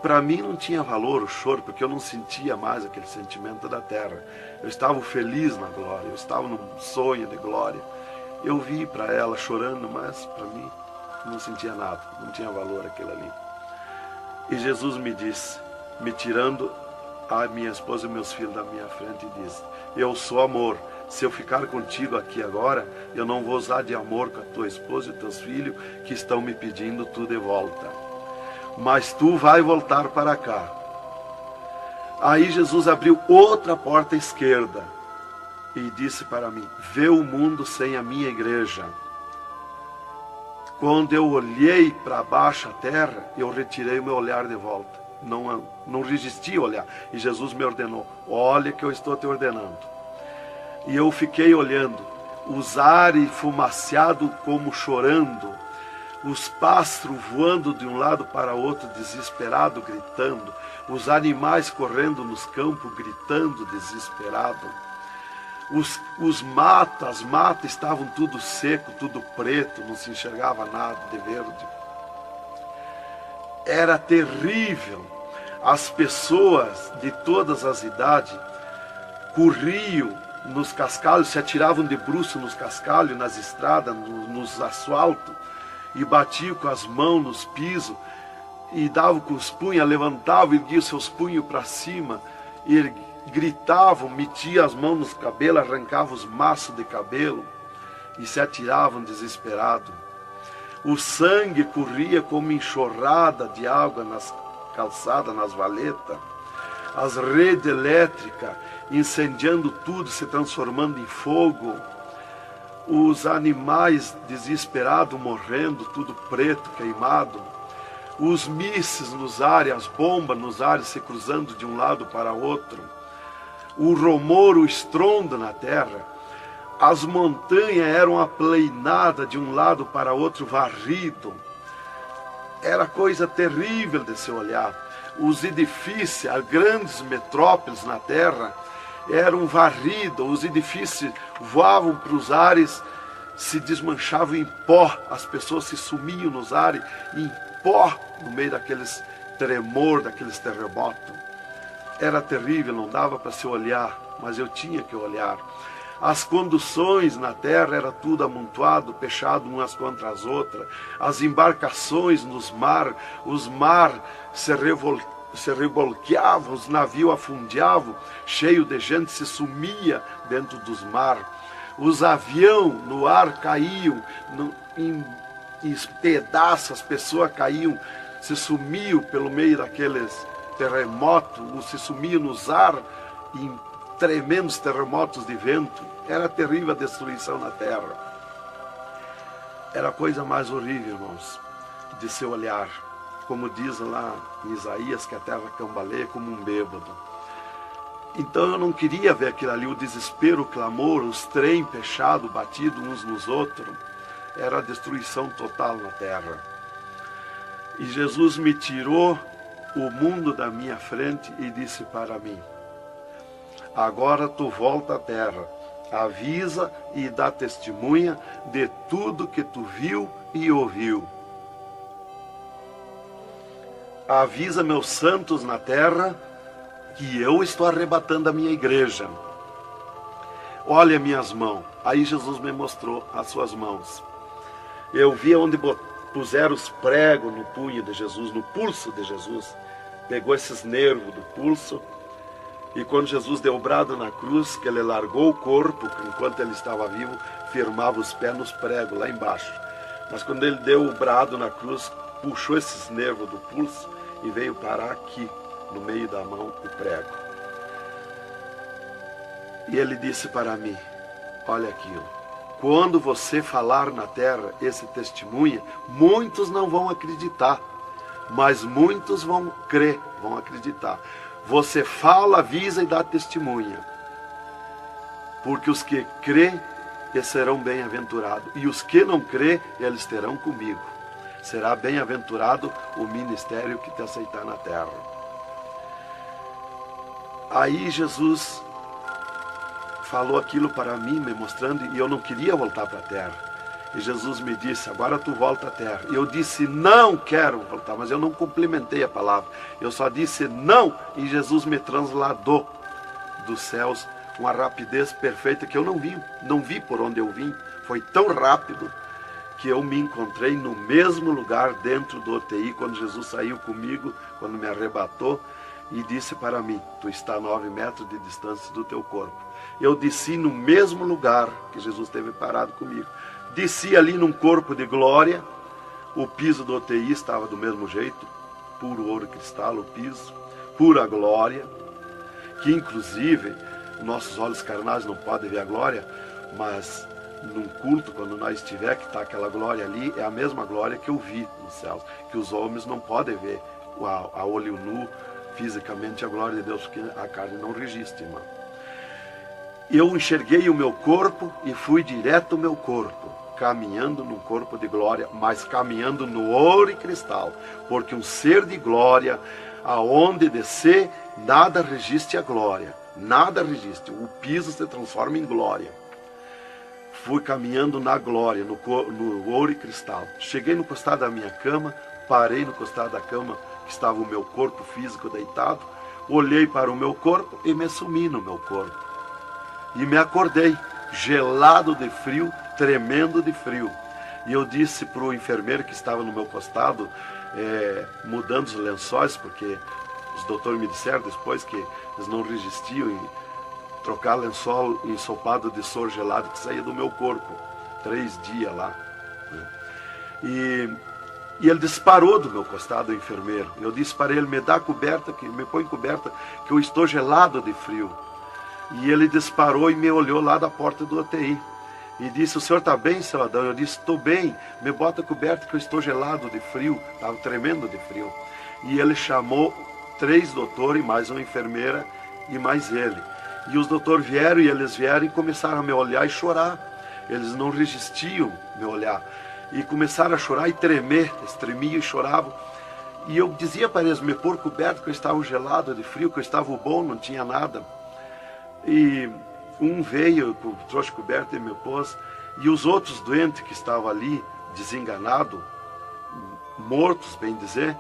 Speaker 2: Para mim não tinha valor o choro, porque eu não sentia mais aquele sentimento da terra. Eu estava feliz na glória, eu estava num sonho de glória. Eu vi para ela chorando, mas para mim não sentia nada, não tinha valor aquilo ali. E Jesus me disse, me tirando a minha esposa e meus filhos da minha frente, e disse: eu sou amor. Se eu ficar contigo aqui agora, eu não vou usar de amor com a tua esposa e teus filhos que estão me pedindo tu de volta. Mas tu vai voltar para cá. Aí Jesus abriu outra porta à esquerda e disse para mim: vê o mundo sem a minha igreja. Quando eu olhei para baixo a terra, eu retirei o meu olhar de volta. Não resisti a olhar. E Jesus me ordenou: olha que eu estou te ordenando. E eu fiquei olhando, os ares fumaciados como chorando, os pássaros voando de um lado para outro, desesperado, gritando, os animais correndo nos campos, gritando, desesperado. As matas estavam tudo seco, tudo preto, não se enxergava nada de verde. Era terrível. As pessoas de todas as idades corriam nos cascalhos, se atiravam de bruços nos cascalhos, nas estradas, nos asfaltos, e batiam com as mãos nos pisos, e davam com os punhos, levantavam, erguiam seus punhos para cima, e gritavam, metiam as mãos nos cabelos, arrancavam os maços de cabelo, e se atiravam desesperados. O sangue corria como enxurrada de água nas calçadas, nas valetas. As redes elétricas incendiando tudo, se transformando em fogo. Os animais desesperados morrendo, tudo preto, queimado. Os mísseis nos ares, as bombas nos ares se cruzando de um lado para outro. O rumor, o estrondo na terra. As montanhas eram aplainadas de um lado para outro, varrido. Era coisa terrível de se olhar. Os edifícios, as grandes metrópoles na terra, eram varridos. Os edifícios voavam para os ares, se desmanchavam em pó. As pessoas se sumiam nos ares em pó, no meio daqueles tremor, daqueles terremotos. Era terrível, não dava para se olhar, mas eu tinha que olhar. As conduções na terra era tudo amontoado, fechado umas contra as outras. As embarcações nos mar, os mar se revolqueavam, os navios afundiavam, cheio de gente, se sumia dentro dos mar. Os aviões no ar caíam em pedaços, as pessoas caíam, se sumiam pelo meio daqueles terremotos, se sumiam nos ar em tremendos terremotos de vento. Era terrível a destruição na terra. Era a coisa mais horrível, irmãos, de se olhar. Como diz lá em Isaías, que a terra cambaleia como um bêbado. Então eu não queria ver aquilo ali, o desespero, o clamor, os trem fechados, batidos uns nos outros. Era a destruição total na terra. E Jesus me tirou o mundo da minha frente e disse para mim: agora tu volta à terra, avisa e dá testemunha de tudo que tu viu e ouviu. Avisa meus santos na terra que eu estou arrebatando a minha igreja. Olha minhas mãos. Aí Jesus me mostrou as suas mãos. Eu vi onde puseram os pregos no punho de Jesus, no pulso de Jesus. Pegou esses nervos do pulso. E quando Jesus deu o brado na cruz, que ele largou o corpo, enquanto ele estava vivo, firmava os pés nos pregos, lá embaixo. Mas quando ele deu o brado na cruz, puxou esses nervos do pulso e veio parar aqui, no meio da mão, o prego. E ele disse para mim: olha aquilo. Quando você falar na terra esse testemunho, muitos não vão acreditar, mas muitos vão crer, vão acreditar. Você fala, avisa e dá testemunha. Porque os que crêem, eles serão bem-aventurados. E os que não crêem, eles terão comigo. Será bem-aventurado o ministério que te aceitar na terra. Aí Jesus falou aquilo para mim, me mostrando, e eu não queria voltar para a terra. E Jesus me disse: agora tu volta à terra. E eu disse: não quero voltar, mas eu não complementei a palavra. Eu só disse não, e Jesus me transladou dos céus com uma rapidez perfeita que eu não vi por onde eu vim. Foi tão rápido que eu me encontrei no mesmo lugar dentro do UTI, quando Jesus saiu comigo, quando me arrebatou, e disse para mim: tu está a 9 metros de distância do teu corpo. Eu desci no mesmo lugar que Jesus esteve parado comigo. Desci ali num corpo de glória. O piso do UTI estava do mesmo jeito, puro ouro e cristal o piso, pura glória, que inclusive nossos olhos carnais não podem ver a glória, mas num culto, quando nós estiver, que está aquela glória ali, é a mesma glória que eu vi nos céus, que os homens não podem ver a olho nu, fisicamente, a glória de Deus, porque a carne não resiste, irmão. Eu enxerguei o meu corpo e fui direto ao meu corpo, caminhando num corpo de glória, mas caminhando no ouro e cristal, porque um ser de glória, aonde descer, nada resiste a glória, nada resiste, o piso se transforma em glória. Fui caminhando na glória, no ouro e cristal. Cheguei no costado da minha cama, parei no costado da cama, que estava o meu corpo físico deitado, olhei para o meu corpo e me sumi no meu corpo. E me acordei, gelado de frio, tremendo de frio. E eu disse para o enfermeiro que estava no meu costado, mudando os lençóis, porque os doutores me disseram depois que eles não resistiam em trocar lençol ensopado de soro gelado que saía do meu corpo. 3 dias lá. E ele disparou do meu costado, o enfermeiro. Eu disse para ele, me dá coberta, me põe coberta, que eu estou gelado de frio. E ele disparou e me olhou lá da porta do UTI. E disse, o senhor está bem, seu Adão? Eu disse, estou bem, me bota coberta que eu estou gelado de frio. Estava tremendo de frio. E ele chamou 3 doutores, mais uma enfermeira e mais ele. E os doutores vieram e eles vieram e começaram a me olhar e chorar. Eles não resistiam me olhar. E começaram a chorar e tremer, eles tremiam e choravam. E eu dizia para eles me pôr coberto que eu estava gelado de frio, que eu estava bom, não tinha nada. E um veio, trouxe coberto e me pôs. E os outros doentes que estavam ali, desenganados, mortos, bem dizer,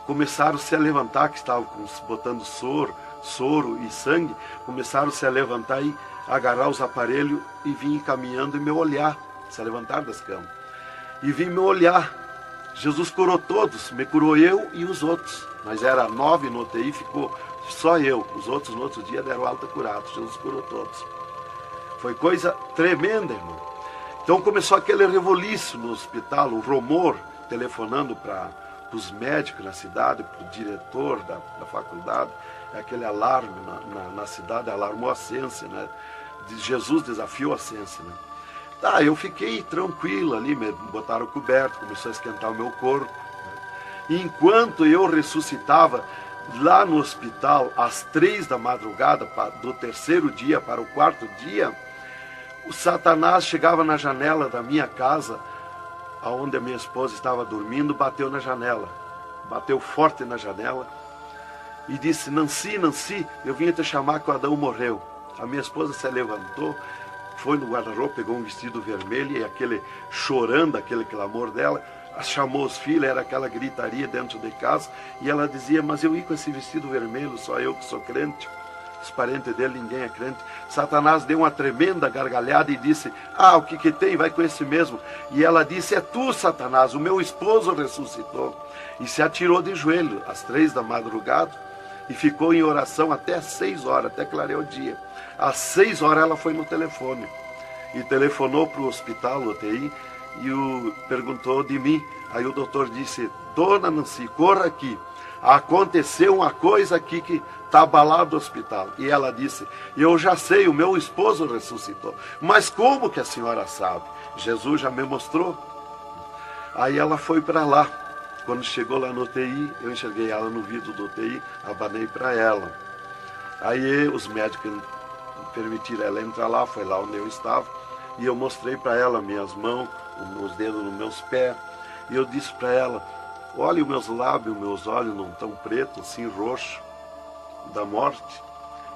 Speaker 2: começaram a se levantar, que estavam botando soro e sangue, começaram a se levantar e agarrar os aparelhos e vir caminhando e me olhar, se levantar das camas. E vim me olhar. Jesus curou todos, me curou eu e os outros. Mas era 9 no UTI, ficou só eu. Os outros no outro dia deram alta curados. Jesus curou todos. Foi coisa tremenda, irmão. Então começou aquele revoluíço no hospital, o rumor, telefonando para os médicos na cidade, para o diretor da faculdade, aquele alarme na cidade, alarmou a ciência, né? Jesus desafiou a ciência, né? Tá, eu fiquei tranquilo ali, me botaram coberto, começou a esquentar o meu corpo, né? E enquanto eu ressuscitava lá no hospital, às 3 da madrugada, do 3º dia para o 4º dia, o Satanás chegava na janela da minha casa, onde a minha esposa estava dormindo, bateu na janela, bateu forte na janela, e disse, Nancy, Nancy, eu vim te chamar que o Adão morreu. A minha esposa se levantou, foi no guarda-roupa, pegou um vestido vermelho e aquele chorando, aquele clamor dela, chamou os filhos, era aquela gritaria dentro de casa, e ela dizia, mas eu ia com esse vestido vermelho, só eu que sou crente, os parentes dele, ninguém é crente. Satanás deu uma tremenda gargalhada e disse, o que tem, vai com esse mesmo. E ela disse, é tu, Satanás, o meu esposo ressuscitou. E se atirou de joelho às 3 da madrugada, e ficou em oração até 6 horas, até clarear o dia. Às 6 horas ela foi no telefone e telefonou para o hospital, UTI, e perguntou de mim. Aí o doutor disse, dona Nancy, corra aqui, aconteceu uma coisa aqui que está abalado o hospital. E ela disse, eu já sei, o meu esposo ressuscitou. Mas como que a senhora sabe? Jesus já me mostrou. Aí ela foi para lá. Quando chegou lá no UTI, eu enxerguei ela no vidro do UTI, abanei para ela. Aí os médicos permitiram ela entrar lá, foi lá onde eu estava, e eu mostrei para ela minhas mãos, os dedos nos meus pés, e eu disse para ela, olha os meus lábios, meus olhos não estão pretos, assim roxo, da morte,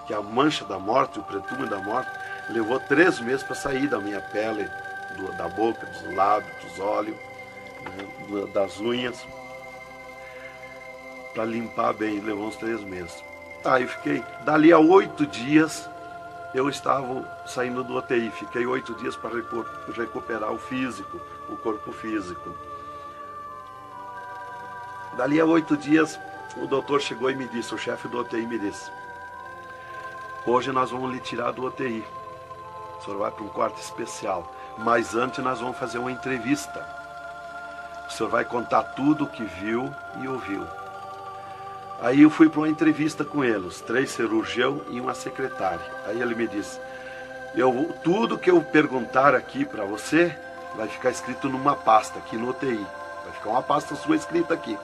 Speaker 2: que a mancha da morte, o pretume da morte, levou 3 meses para sair da minha pele, da boca, dos lábios, dos olhos, das unhas, para limpar bem, levou uns 3 meses. Aí fiquei, dali a 8 dias, eu estava saindo do UTI, fiquei 8 dias para recuperar o físico, o corpo físico. Dali a 8 dias, o doutor chegou e me disse, o chefe do UTI me disse, hoje nós vamos lhe tirar do UTI, o senhor vai para um quarto especial, mas antes nós vamos fazer uma entrevista. O senhor vai contar tudo o que viu e ouviu. Aí eu fui para uma entrevista com ele, os 3 cirurgiões e uma secretária. Aí ele me disse, tudo que eu perguntar aqui para você, vai ficar escrito numa pasta aqui no UTI. Vai ficar uma pasta sua escrita aqui.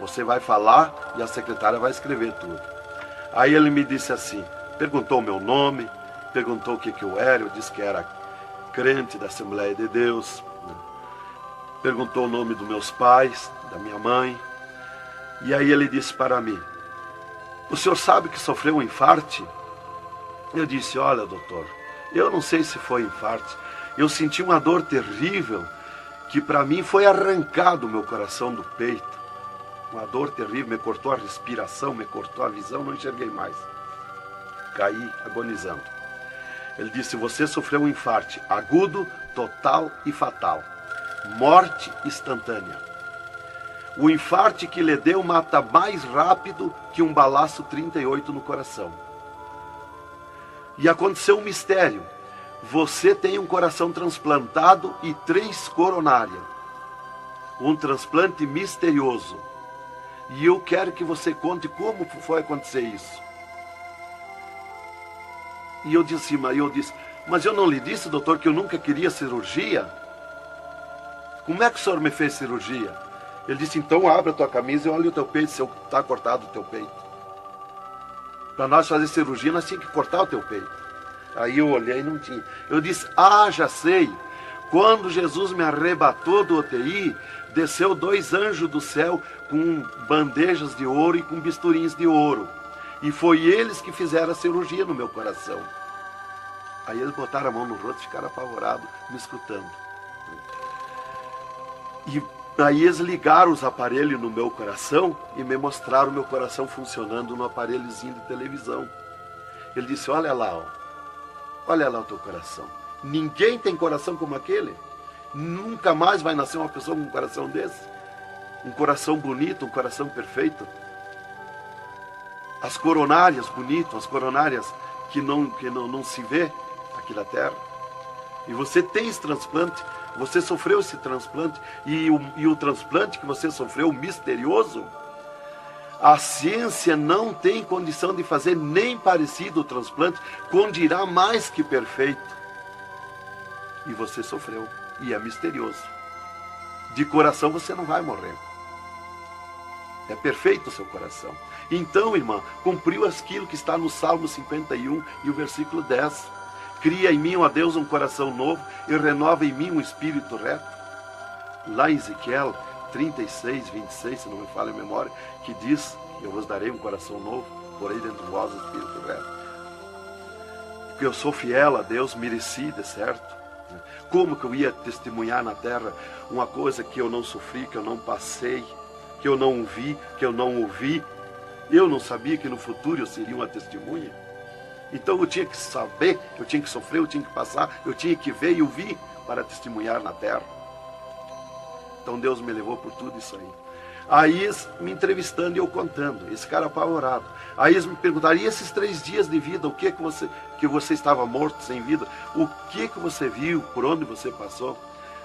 Speaker 2: Você vai falar e a secretária vai escrever tudo. Aí ele me disse assim, perguntou o meu nome, perguntou o que eu era, eu disse que era crente da Assembleia de Deus, né? Perguntou o nome dos meus pais, da minha mãe. E aí ele disse para mim, o senhor sabe que sofreu um infarte? Eu disse, olha doutor, eu não sei se foi infarte, eu senti uma dor terrível, que para mim foi arrancado o meu coração do peito. Uma dor terrível, me cortou a respiração, me cortou a visão, não enxerguei mais. Caí agonizando. Ele disse, você sofreu um infarte agudo, total e fatal. Morte instantânea. O infarte que lhe deu mata mais rápido que um balaço 38 no coração. E aconteceu um mistério. Você tem um coração transplantado e 3 coronárias. Um transplante misterioso. E eu quero que você conte como foi acontecer isso. E eu disse, mas eu não lhe disse, doutor, que eu nunca queria cirurgia? Como é que o senhor me fez cirurgia? Ele disse, então abre a tua camisa e olha o teu peito, se está cortado o teu peito. Para nós fazer cirurgia, nós tínhamos que cortar o teu peito. Aí eu olhei e não tinha. Eu disse, já sei. Quando Jesus me arrebatou do UTI, desceu 2 anjos do céu com bandejas de ouro e com bisturins de ouro. E foi eles que fizeram a cirurgia no meu coração. Aí eles botaram a mão no rosto e ficaram apavorados, me escutando. E aí eles ligaram os aparelhos no meu coração e me mostraram o meu coração funcionando no aparelhozinho de televisão. Ele disse, olha lá o teu coração. Ninguém tem coração como aquele. Nunca mais vai nascer uma pessoa com um coração desse. Um coração bonito, um coração perfeito. As coronárias bonitas, as coronárias que não se vê aqui na terra. E você tem esse transplante, você sofreu esse transplante, e o transplante que você sofreu, misterioso, a ciência não tem condição de fazer nem parecido o transplante, com dirá mais que perfeito. E você sofreu, e é misterioso. De coração você não vai morrer. É perfeito o seu coração. Então, irmã, cumpriu aquilo que está no Salmo 51 e o versículo 10. Cria em mim, ó Deus, um coração novo e renova em mim um espírito reto. Lá em Ezequiel 36, 26, se não me falha a memória, que diz, eu vos darei um coração novo, porei dentro de vós o espírito reto. Porque eu sou fiel a Deus, mereci, de certo. Como que eu ia testemunhar na terra uma coisa que eu não sofri, que eu não passei, que eu não vi, que eu não ouvi? Eu não sabia que no futuro eu seria uma testemunha. Então eu tinha que saber, eu tinha que sofrer, eu tinha que passar, eu tinha que ver e ouvir para testemunhar na terra. Então Deus me levou por tudo isso aí. Aí eles me entrevistando e eu contando, esse cara apavorado. Aí eles me perguntaram, e esses 3 dias de vida, o que você estava morto, sem vida? O que você viu, por onde você passou?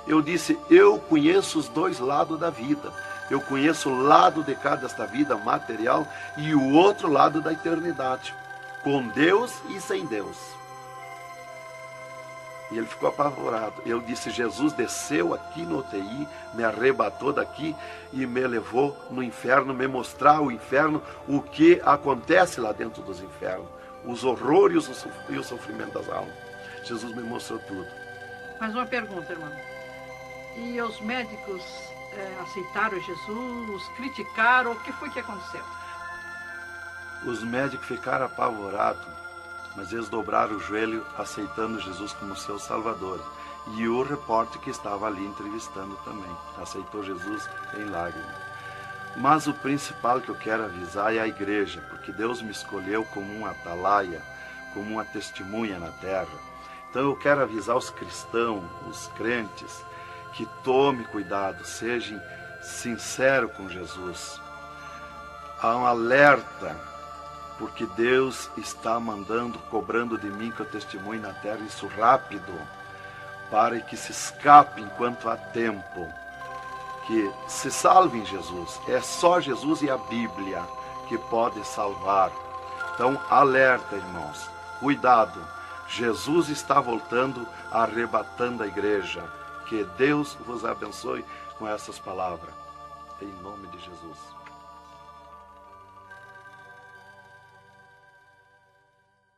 Speaker 2: Eu disse, eu conheço os 2 lados da vida. Eu conheço o lado de cá desta vida material e o outro lado da eternidade. Com Deus e sem Deus. E ele ficou apavorado. Eu disse, Jesus desceu aqui no UTI, me arrebatou daqui e me levou no inferno, me mostrar o inferno, o que acontece lá dentro dos infernos, os horrores e o sofrimento das almas. Jesus me mostrou tudo.
Speaker 3: Mais uma pergunta, irmão. E os médicos aceitaram Jesus, criticaram, o que foi que aconteceu?
Speaker 2: Os médicos ficaram apavorados, mas eles dobraram o joelho aceitando Jesus como seu Salvador. E o repórter que estava ali entrevistando também aceitou Jesus em lágrimas. Mas o principal que eu quero avisar é a igreja, porque Deus me escolheu como uma atalaia, como uma testemunha na terra. Então eu quero avisar os cristãos, os crentes, que tome cuidado, sejam sinceros com Jesus. Há um alerta, porque Deus está cobrando de mim que eu testemunhe na terra isso rápido, para que se escape enquanto há tempo, que se salve em Jesus. É só Jesus e a Bíblia que pode salvar. Então, alerta, irmãos, cuidado, Jesus está voltando, arrebatando a igreja. Que Deus vos abençoe com essas palavras. Em nome de Jesus.